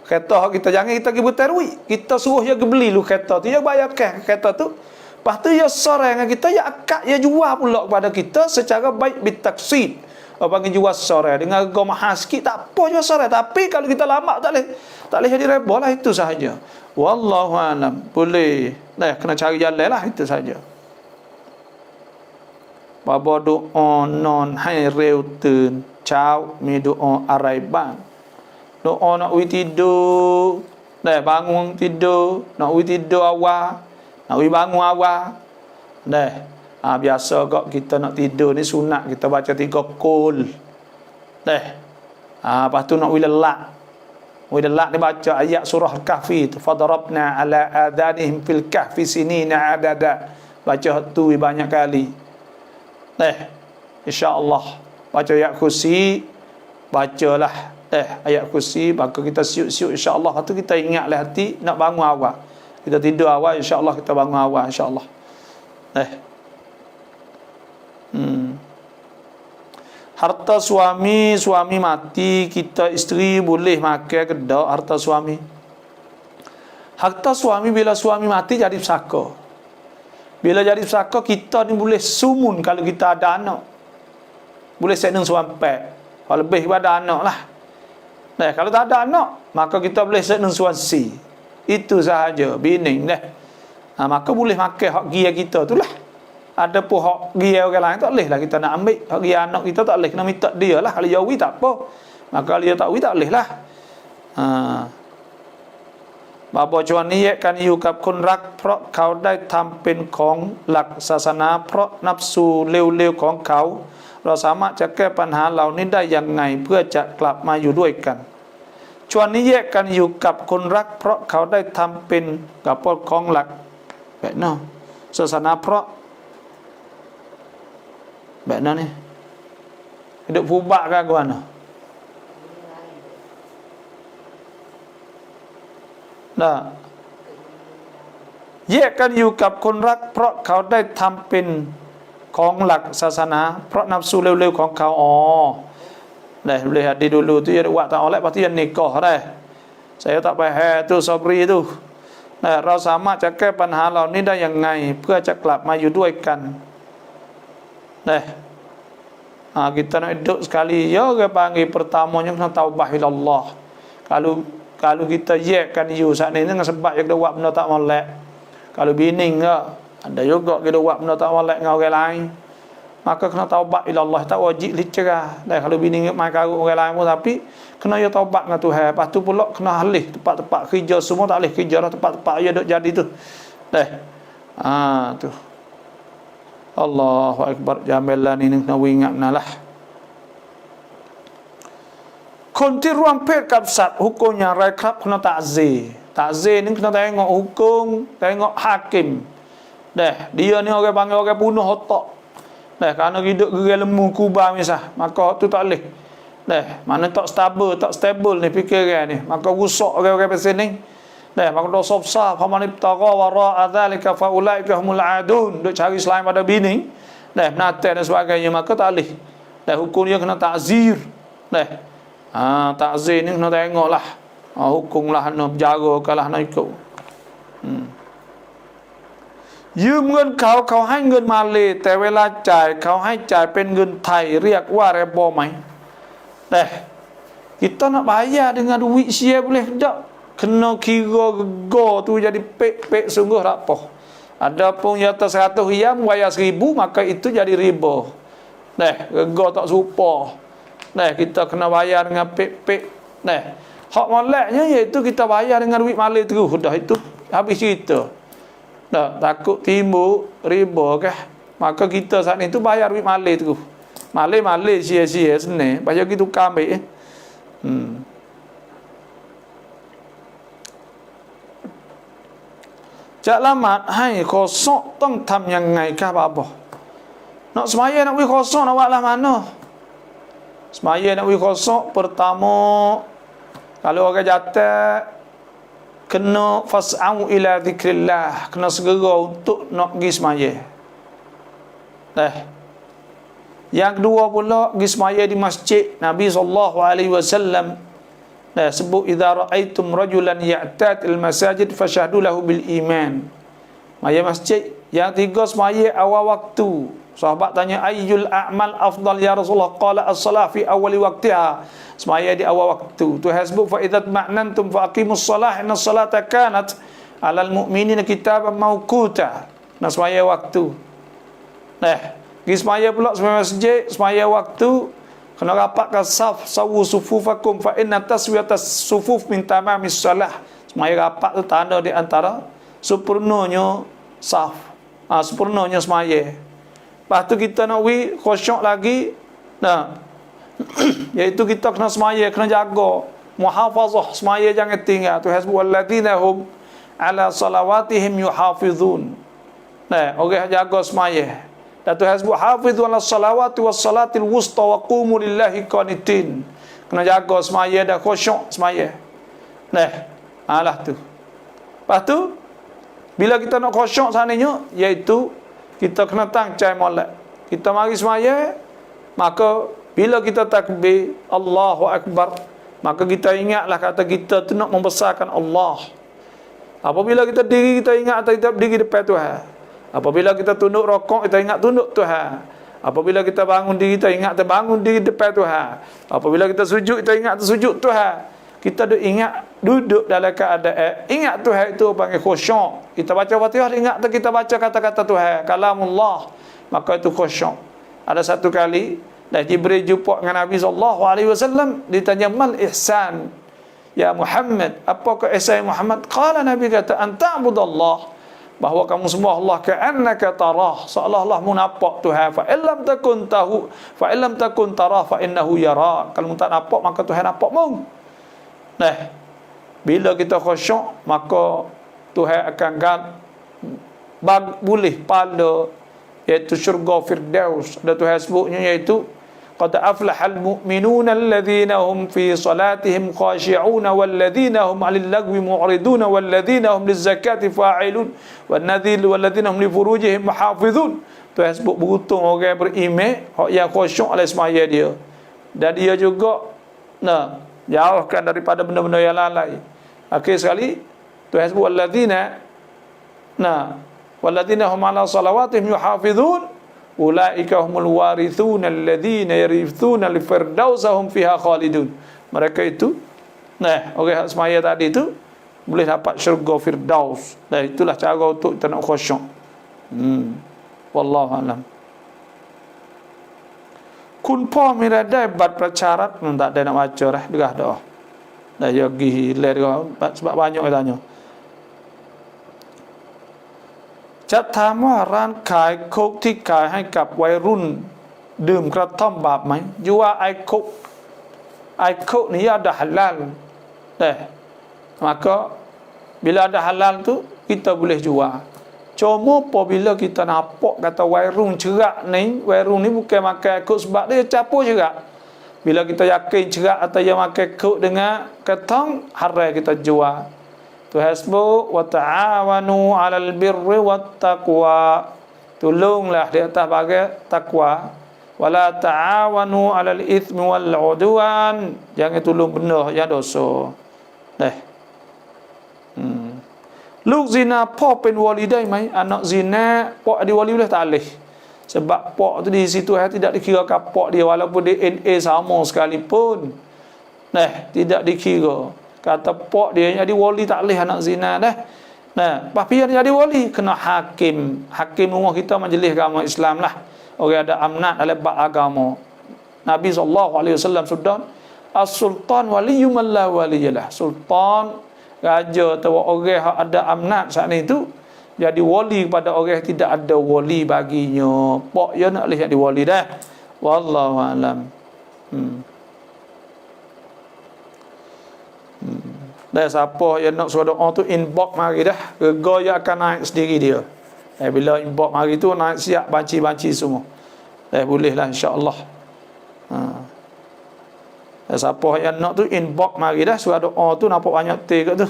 Kereta kita jangan kita pergi berterui, kita suruh dia pergi beli lu kereta tu, dia bayar kereta tu. Lepas tu dia sorang dengan kita, ya akak dia jual pula kepada kita secara baik bitaksid. Orang panggil jual sorang dengan harga mahal sikit, tak apa jual sorang. Tapi kalau kita lama tak boleh jadi reba lah, itu sahaja. Wallahu alam. Boleh. Kena cari jalan lah, itu sahaja. babo doa non hai reuตื่นเช้ามีdoaอะไรบ้าง doa nak ui tidur bangun tidur nak ui tidur awal nak ui bangun awal biasa kok kita nak tidur ni sunat kita baca 3 kul lepas tu nak ui lelak ni baca ayat surah Al-Kahfi tu fadarabna ala adanihim fil kahfi sinina adada baca tu banyak kali insya-Allah baca ayat kursi bacalah ayat kursi maka kita siuk-siuk insya-Allah tu kita ingatlah hati nak bangun awal kita tidur awal insya-Allah kita bangun awal insya-Allah harta suami mati kita isteri boleh makan ke tak harta suami bila suami mati jadi pesaka bila jadi pesaka kita ni boleh sumun kalau kita ada anak boleh seneng suampai kalau lebih pada anak lah kalau tak ada anak maka kita boleh seneng suasi itu sahaja bining maka boleh makan hak gia kita tu lah ada pun hak gia orang lain tak boleh lah kita nak ambil hak gia anak kita tak boleh kena minta dia lah kalau jauhi tak apa maka kalau dia tak wi tak boleh lahบาบอชวนนี้การอยู่กับคนรักเพราะเขาได้ทำเป็นของหลักศาสนาเพราะนับสู่เร็วๆของเขาเราสามารถจะแก้ปัญหาเหล่านี้ได้ยังไงเพื่อจะกลับมาอยู่ด้วยกันชวนนี้แยกกันอยู่กับคนรักเพราะเขาได้ทำเป็นกับพวกของหลักแบบนั้นศาสนาเพราะแบบนั้นนี่ hidup fubak kan kawanแยกกันอยู่กับคนรักเพราะเขาได้ทำเป็นของหลักศาสนาเพราะนับสู่เร็วๆของเขาboleh hadir dulu tu ya buat tak oleh pasti yang nikah saya tak payah tu sabri tu เราสามารถจะแก้ปัญหาเหล่านี้ได้ยังไงเพื่อจะกลับมาอยู่ด้วยกันkita nak hidup sekali ya ke panggil pertamanya kena taubah ilallah kalau kita yekkan you saat ni dengan sebab yang kita buat benda tak molek kalau bining ke ada juga kita buat benda tak molek dengan orang lain maka kena taubat ilallah tak wajib dicerah kalau bining mai karut orang lain pun tapi kena ya taubat dengan Tuhan lepas tu pula kena alih tempat-tempat kerja semua tak alih kerja dah tempat-tempat ya duk jadi tu tu Allahu Akbar jamilan ini kena ingat lah คนที่ร่วมเพศกับสัตว์ฮุกมอย่างไรครับkena takzir ni kena tengok hukum tengok hakim dia ni orang panggil orang bunuh otak kerana hidup gerai lemu kubah misal maka tu tak boleh mana tak stable ni fikiran ni maka rusak orang-orang pasal ni maka dosa besar faman ibtagha wara'a dzalika fa ulaika humul adun duk cari selain pada bini menatai dan sebagainya maka tak boleh hukum dia kena takzir takzir ni kena tengoklah hukum lah nak berjaga kalah nak ikut ยืมเงินเขาให้เงินมาเลยแต่เวลาจ่ายเขาให้จ่ายเป็นเงินไทยเรียกว่าริบไหมkita nak bayar dengan duit sia boleh tak kena kira gego tu jadi pek sungguh tak apa adapun yang atas 100 riyal bayar 1000 maka itu jadi riba gego tak serupa kita kena bayar dengan pek hak moleknya iaitu kita bayar dengan duit malai terus dah itu habis cerita takut timbul riba kah maka kita saat itu bayar duit malai terus malai sia-sia senang bayar gitu ambilจะละหมาดให้คอซอกต้องทำยังไงครับบ่nak semaya nak wi kosong nak buat lah mana semaya nak wi kosong pertama kalau orang jatuh kena fas'au ila zikrillah kena segera untuk nak pergi semaya yang kedua pula pergi semaya di masjid Nabi SAW sebut idza ra'aitum rajulan ya'tad al masajid fashhadu lahu bil iman semaya masjid yang tiga semaya awal waktu sahabat tanya ayyul a'mal afdal ya Rasulullah qala as-salah fi awali waqtiha semaya di awal waktu tu hasbuk fa idza ma'nantum fa aqimus salah inna salata kanat 'alal mu'minina kitaban mawquta semaya waktu Pergi semaya pula semaya masjid, semaya waktu, kena rapatkan saf, sawu sufufakum fa inna taswiyatas sufuf min tamamis salah. Semaya rapat tu tanda di antara sempurnanya saf. Sempurnanya semaya. Lepas tu kita nak khusyuk lagi. Nah, iaitu kita kena semaya, kena jaga muhafazah semaya, jangan tinggal. Tu hasbu alladzina hum ala salawatihim yuhafizun. Nah, orang jaga semaya. Dan tu hasbu hafidhu ala salawati was salatil wusta wa qumu lillahi qanitin. Kena jaga semaya dan khusyuk semaya. Nah, alah tu. Lepas tu bila kita nak khusyuk sananya, iaitu kita kena tangcai molek. Kita mari semaya, maka bila kita takbir Allahu akbar, maka kita ingatlah kata kita tu nak membesarkan Allah. Apabila kita diri, kita ingat kita berdiri depan Tuhan. Apabila kita tunduk rokok, kita ingat tunduk Tuhan. Apabila kita bangun diri, kita ingat terbangun diri depan Tuhan. Apabila kita sujud, kita ingat tersujud Tuhan. Kita ingat duduk dalam keadaan ingat Tuhan, itu panggil khusyuk. Kita baca Fatihah, ingat kita baca kata-kata Tuhan, kalamullah, maka itu khusyuk. Ada satu kali dah Jibril jumpa dengan Nabi SAW, ditanya mal ihsan ya Muhammad, apakah ihsan Muhammad? Qala, Nabi kata, anta'budallah, bahawa kamu semua Allah ka'annaka tarah, seolah-olah mu nampak Tuhan. Fa illam takun tahu, fa illam takun tarah fa innahu yara. Kalau mu tak nampak, maka Tuhan nampak mu. Nah, bila kita khusyuk, maka Tuhan akan boleh pada iaitu syurga Firdaus. Ada Tuhan sebutnya iaitu qad aflahal mu'minuna alladhina hum fi salatihim khashi'una walladhina hum 'anil lagwi mu'riduna walladhina hum lizakati fa'ilun walladhina hum li furujihim muhafizun. Tuhan sebut beruntung orang beriman yang khusyuk oleh semaya dia, dan dia juga jauhkan daripada benda-benda yang lalai. Akhir sekali Tuhan sebut walladhina hum 'ala salawatihim yuhafizun ulaika humul warithuna alladhina yarithuna al-firdausahum fiha khalidun. Mereka itu, orang semaya tadi itu boleh dapat syurga Firdaus. Dan itulah cara untuk kita nak khusyuk. Wallahu alam. Kun po miradai bat pracarat, tak ada nak baca dah, derah dah. Dah yogi hilir sebab banyak orang tanya. จะถามว่าร้านขายโคกที่ขายให้กับวัยรุ่นดื่มกระท่อมบาปไหมอยู่ว่าไอโคกนี่ada halal maka bila ada halal tu kita boleh jual. Cuma apabila kita nampak kata wairung cerak ni, wairung ni bukan makan kok sebab dia capur cerak. Bila kita yakin cerak atau dia makan kok dengan ketong, haram kita jual. Tuhan sebut wa ta'awanu 'alal birri wat taqwa. Tolonglah di atas bagai takwa. Wala ta'awanu 'alal itsmi wal 'udwan. Jangan tolong benda yang dosa. Luk zina pak pen wali dai mai, anak zina pak di wali boleh tak boleh. Sebab pak tu di situ tidak dikira pak dia walaupun DNA sama sekalipun. Tidak dikira. Kata pak dia jadi wali tak boleh anak zina dah. Tapi yang jadi wali kena hakim rumah kita, majlis agama Islam lah. Orang ada amanat dalam bab agama. Nabi SAW sudah as-sultan waliyyu man la waliyalah. Sultan, raja atau orang yang ada amanat saat itu jadi wali kepada orang yang tidak ada wali baginya. Pak dia nak boleh jadi wali dah. Wallahu alam. Dan siapa yang nak suruh doa tu inbox mari dah, rega yang akan naik sendiri dia. Bila inbox mari tu naik siap banci-banci semua. Bolehlah insya-Allah. Dan siapa yang nak tu inbox mari dah, suruh doa tu nampak banyak T kat tu.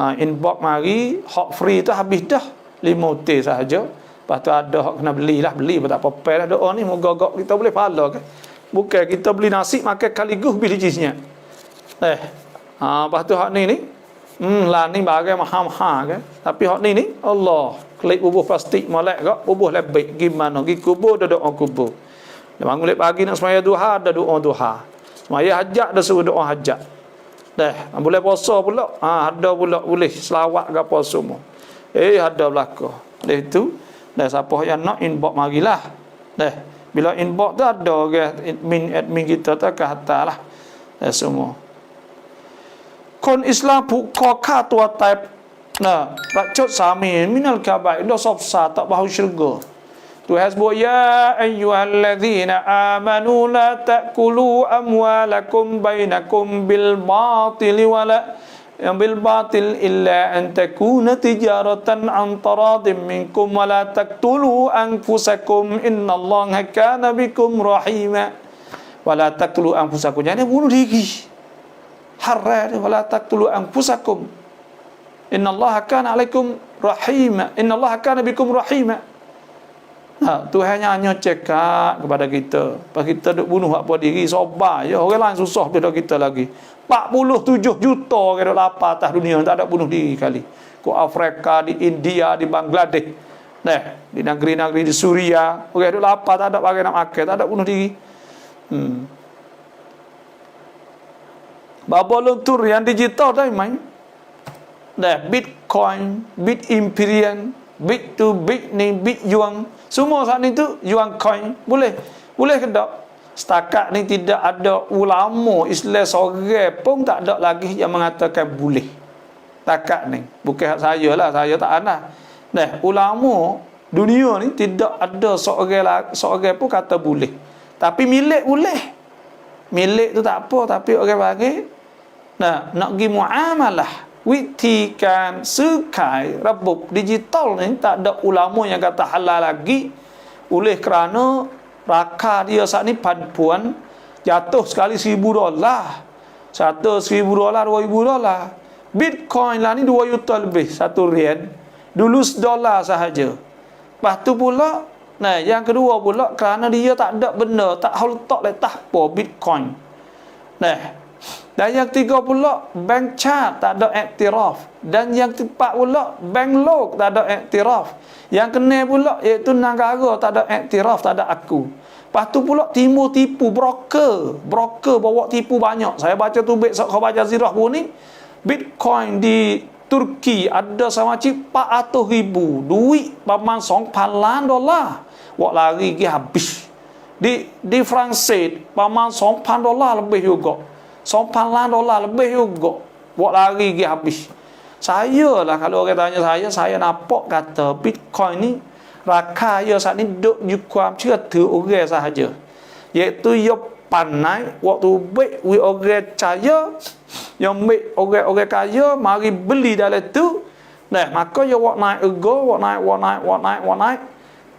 Inbox mari, hak free tu habis dah 5 T sahaja. Lepas tu ada hak kena belilah, beli pun tak apa-apa dah doa ni, moga-moga kita boleh pahala kan. Bukan kita beli nasi makan kaligus beli jisnya. Lepas tu hak ni lah ni bagai mahal-mahal kan. Tapi hak ni Allah klik bubuh plastik molek kak, bubuh lebih gimana gi kubur dah doa kubur. Dia bangun lek pagi nak semaya duha ada doa duha. Semaya hajat dah suruh doa hajat. Boleh puasa pula. Ada pula boleh selawat ke puasa semua. Ada belaka. Itu siapa yang nak inbox marilah. Dah, bila inbox tu ada admin kita tu ke atas lah. Semua. Kon Islam buka ka tua type. Nah, bacut sami minal kabair do sofsa tak bahu syurga. Tuhan sebut ya ayyuhallazina amanu la ta'kulu amwalakum bainakum bil batil wala bil batil illa an takuna tijaratan an taradim minkum wala taqtulu anfusakum innallaha kana bikum rahima. Wala taqtulu anfusakum, jangan bunuh diri. Haram wala taqtulu anfusakum innallaha kana alaikum rahima. Innallaha kana bikum rahima. Tuhan hanya cekak kepada kita. Pas kita duk bunuh apa diri, sobar je. Orang lain susah daripada kita lagi. 47 juta orang duk lapar atas dunia, tak ada bunuh diri kali. Ke Afrika, di India, di Bangladesh. Nah, di negeri-negeri di Suria, orang duk lapar, tak ada bagai nak makan, tak ada bunuh diri. Bapa luntur yang digital dah main. Nah, Bitcoin, Bit Imperial, Bit to Bit ni, Bit Yuan. Semua saat ni tu yuan coin boleh ke tak? Setakat ni tidak ada ulama Islam seorang pun tak ada lagi yang mengatakan boleh. Setakat ni bukan hak saya lah, saya tak ada. Nah, ulama dunia ni tidak ada seorang pun kata boleh. Tapi milik boleh. Milik tu tak apa, tapi orang bagi nak pergi muamalah witikan sekai rabuk digital ni tak ada ulama yang kata halal lagi. Oleh kerana raka dia saat ni puan jatuh sekali $1,000, $1,000, $2,000. Bitcoin lah ni 2 juta lebih, 1 rian dulu $1 sahaja. Lepas tu pula yang kedua pula kerana dia tak ada benda, tak letak letak apa Bitcoin. Dan yang ketiga pula bank charge tak ada iktiraf. Dan yang keempat pula bank log tak ada iktiraf. Yang kena pula iaitu negara tak ada iktiraf, tak ada aku. Lepas tu pula tipu broker bawa tipu banyak. Saya baca tu khabar Jazirah pun ni Bitcoin di Turki ada sama cik 400,000 duit paman $2,000. Wak lari pergi habis. Di Francis paman $2,000 lebih juga. $2,000 lebih juga. Buat lari pergi habis. Saya lah kalau orang tanya saya nampak kata Bitcoin ni raka dia saat ni duk nyukuam cerita orang sahaja. Iaitu ia panai waktu baik orang kaya, yang baik orang kaya mari beli dalam tu. Maka dia wak naik ego, wak naik.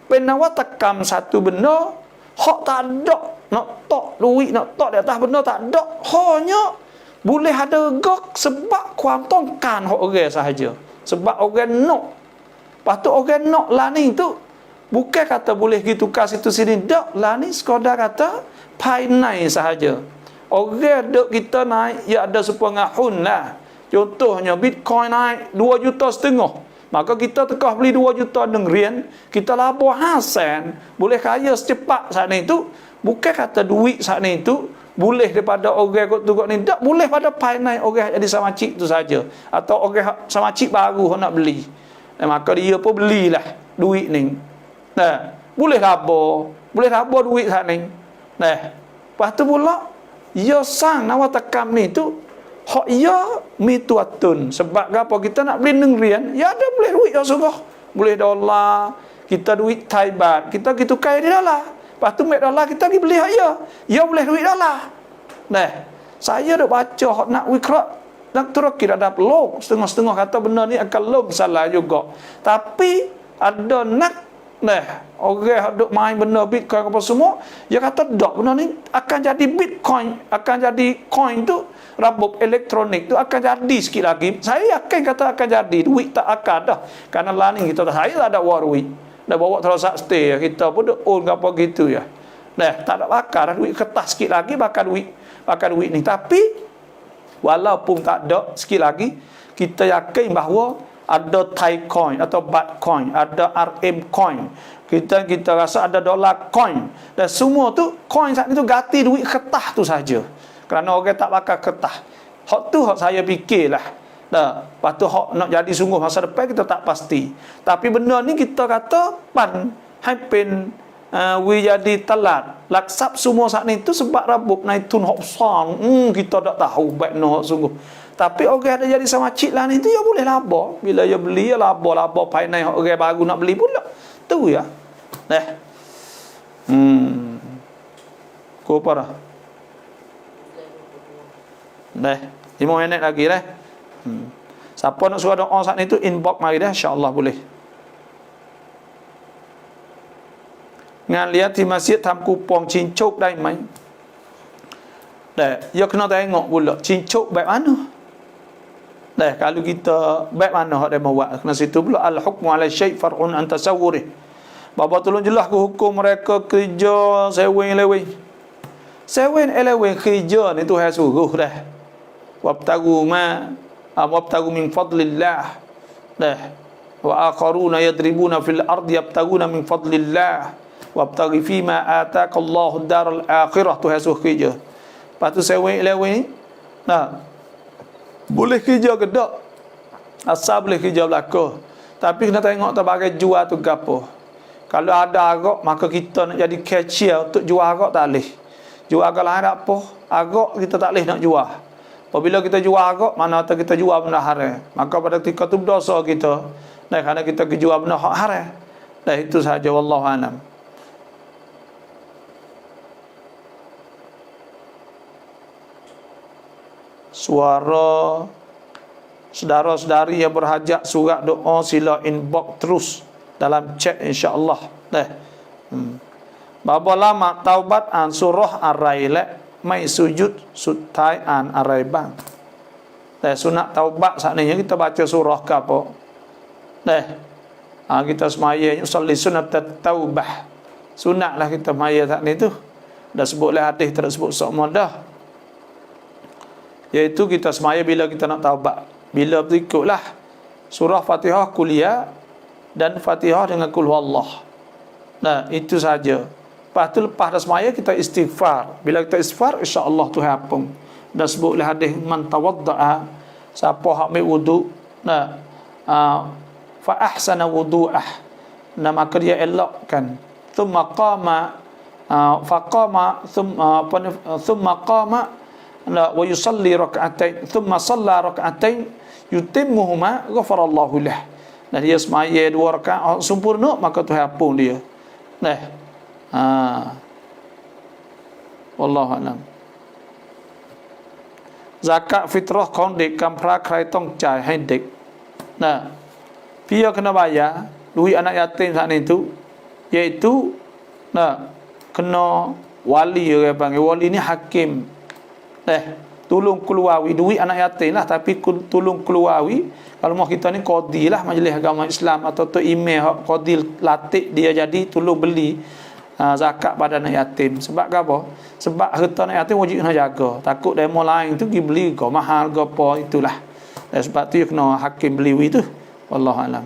Penawa tekam satu benda hak tak ada nak tok duit, nak tok di atas benda tak ada. Hanya boleh ada gok sebab kuam tongkan hak orang sahaja. Sebab orang nak. Lepas tu orang nak lah ni tu bukan kata boleh pergi tukar situ sini. Tak lah ni sekadar kata pai naik sahaja. Orang duk kita naik ya ada sepengahun lah. Contohnya Bitcoin naik 2,5 juta. Maka kita tekah beli 2 juta rian, kita labur hasan, boleh kaya secepat saat ni tu. Bukan kata duit saat ni tu boleh daripada orang kot ni, tak boleh pada painai orang jadi sama cik tu saja, atau orang sama cik baru nak beli. Maka dia pun belilah duit ni. Boleh labur duit saat ni. Lepas tu pula ya sang nawa tekam ni tu hak ya mituatun. Sebab apa kita nak beli rian, ya ada boleh duit dah sungguh. Boleh dolar, kita duit Thai baht, kita gitu kaya di dolar. Lepas tu dolar kita pergi beli hak ya. Ya boleh duit dolar. Saya dah baca hak nak wikrak nak Turki dah dapat log setengah-setengah kata benda ni akan log salah juga. Tapi ada nak orang duk main benda Bitcoin apa semua, dia kata tak, benda ni akan jadi Bitcoin, akan jadi coin tu rabuk elektronik tu akan jadi sikit lagi. Saya yakin kata akan jadi, duit tak akan dah. Karena lah ni kita saya tak ada duit. Dah bawa terus stay kita pun duk own apa gitu ya. Tak ada bakar duit kertas sikit lagi bakar duit ni. Tapi walaupun tak ada sikit lagi, kita yakin bahawa ada Thai coin atau Baht coin, ada RM coin. Kita rasa ada dolar coin. Dan semua tu coin saat itu ganti duit kertas tu saja. Kerana orang tak bakar kertas. Hak tu hak saya fikirlah. Lepas tu hak nak jadi sungguh masa depan kita tak pasti. Tapi benda ni kita kata pan happen we jadi telat laksap semua saat ni tu sebab rabuk naitun hok besar. Kita tak tahu baik no sungguh. Tapi orang ada jadi sama cik lah ni tu ya boleh laba. Bila ya beli ya laba pai naik orang baru nak beli pula. Tu ya. Kau parah. 5 minit lagi dah. Siapa nak suruh doa saat ni tu inbox mari dah, insya-Allah boleh. Ngan lihat di masjid tham kupong cincuk dai mai. Ya kena tengok pula cincuk baik mana. Kalau kita baik mana hak dia mau buat kena situ pula al-hukmu ala syai' far'un an tasawwurih. Bapa tolong jelas ke hukum mereka kerja sewing-lewing. Sewing-lewing kerja ni Tuhan suruh dah. Wabtagu min fadlillah. Wa akharuna yadribuna fil ardi yabtaguna min fadlillah. Wabtaghi fima ataka Allahu daral akhirah. Tuhan suruh kerja. Lepas tu sewing-lewing boleh kerja ke tak? Asal boleh kerja belaka. Tapi kena tengok terbagai jual tu gapo. Kalau ada agak, maka kita nak jadi cashier untuk jual agak tak boleh. Jual agak lain tak apa. Agak kita tak boleh nak jual. Apabila kita jual agak, mana atau kita jual benda haram. Maka pada ketika tu berdosa kita. Kerana kita jual benda haram. Itu sahaja. Wallahu a'lam. Suara saudara-saudari yang berhajat surat doa sila inbox terus dalam chat insya-Allah. Bapa lama taubat an surah ar-railek mai sujud sutai an araibang. Sunat taubat saat ni kita baca surah ke apa? Kita semaya usolli sunat taubah. Sunatlah kita semaya saat ni tu. Dah sebutlah hadis tak sebut semua dah. Iaitu kita semaya bila kita nak taubat. Bila berikutlah surah Fatihah kuliah dan Fatihah dengan kul huwallah. Itu saja. Lepas dah semaya kita istighfar. Bila kita istighfar insya-Allah Tuhan ampun. Dah sebutlah hadis man tawaddaa, siapa hak ambil wudu, fa ahsana wudu'ah. Maka dia elokkan. Thumma qama thumma qama wa yusalli rak'atain thumma shalla rak'atain yutimmuhuma ghafarallahu lah. Dia semaya 2 rakaat sempurna maka Tuhan ampun dia. Wallahu a'lam. Zakat fitrahของเด็กกำพร้าใครต้องจ่ายให้เด็ก Dia kena bayar duit anak yatim saat itu, iaitu kena wali orang panggil. Wali ni hakim. Tolong keluawi duit anak yatim lah, tapi tolong keluawi. Kalau mau kita ni qadi lah majlis agama Islam atau tu email qadi latih dia jadi tolong beli zakat pada anak yatim. Sebab apa? Sebab harta anak yatim wajib kena jaga. Takut demo lain tu pergi beli ke mahal ke apa itulah. Sebab tu kena hakim beli itu. Wallahu alam.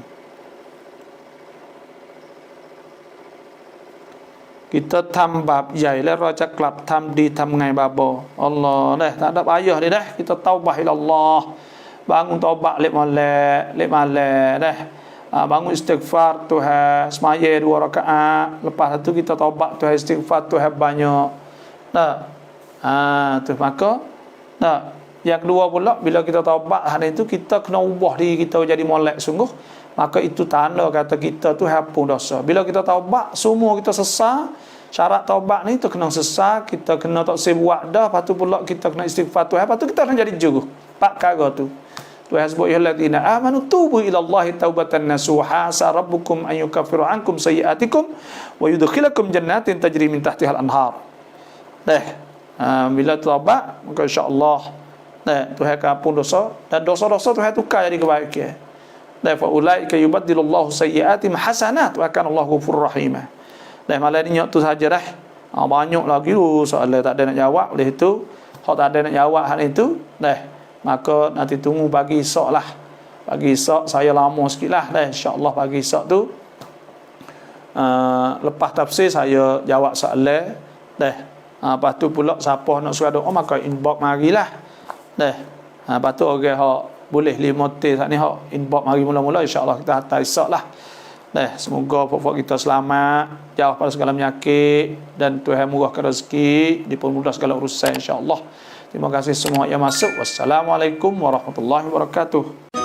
Kita tambah jai lah raja kelab tam di tam ngai babo. Allah tak ada payah dia dah. Kita taubah ila Allah. Bangun taubat lek malek dah. Bangun istighfar Tuhan, semaya 2 rakaat. Lepas tu kita taubat Tuhan, istighfar Tuhan banyak. Tu maka yang kedua pula bila kita taubat hari itu kita kena ubah diri kita jadi molek sungguh. Maka itu tanda kata kita tu hapus dosa. Bila kita taubat, semua kita sesat. Syarat taubat ni tu kena sesat, kita kena tak sebuat dah, lepas tu pula kita kena istighfar Tuhan, lepas tu kita kena jadi juru. 4 perkara tu. Tuhan sebut ya allazina amanu tubu ila Allahi taubatan nasuha sa rabbukum an yukaffiru ankum sayiatikum wa yudkhilakum jannatin tajri min tahtiha al-anhar. Bila taubat, maka insya-Allah Tuhan akan ampun dosa dan dosa-dosa Tuhan tukar jadi kebaikan. Fa ulaika yubaddilullahu sayyi'atihim hasanat wa kana Allahu ghafurur rahim. Malainya tu saja dah. Banyak lagi tu soalan tak ada nak jawab oleh itu. Hak tak ada nak jawab hal itu. Maka nanti tunggu pagi esok lah. Pagi esok saya lama sikit lah. InsyaAllah pagi esok tu lepas tafsir saya jawab soalan. Lepas tu pula siapa nak suruh doa maka inbox marilah. Lepas tu orang hak boleh 5 saat ni hak inbox mari mula-mula insya-Allah kita hantar esok lah. Semoga pokok kita selamat, jauh pada segala penyakit, dan Tuhan murahkan rezeki, dipermudah segala urusan insya-Allah. Terima kasih semua yang masuk. Wassalamualaikum warahmatullahi wabarakatuh.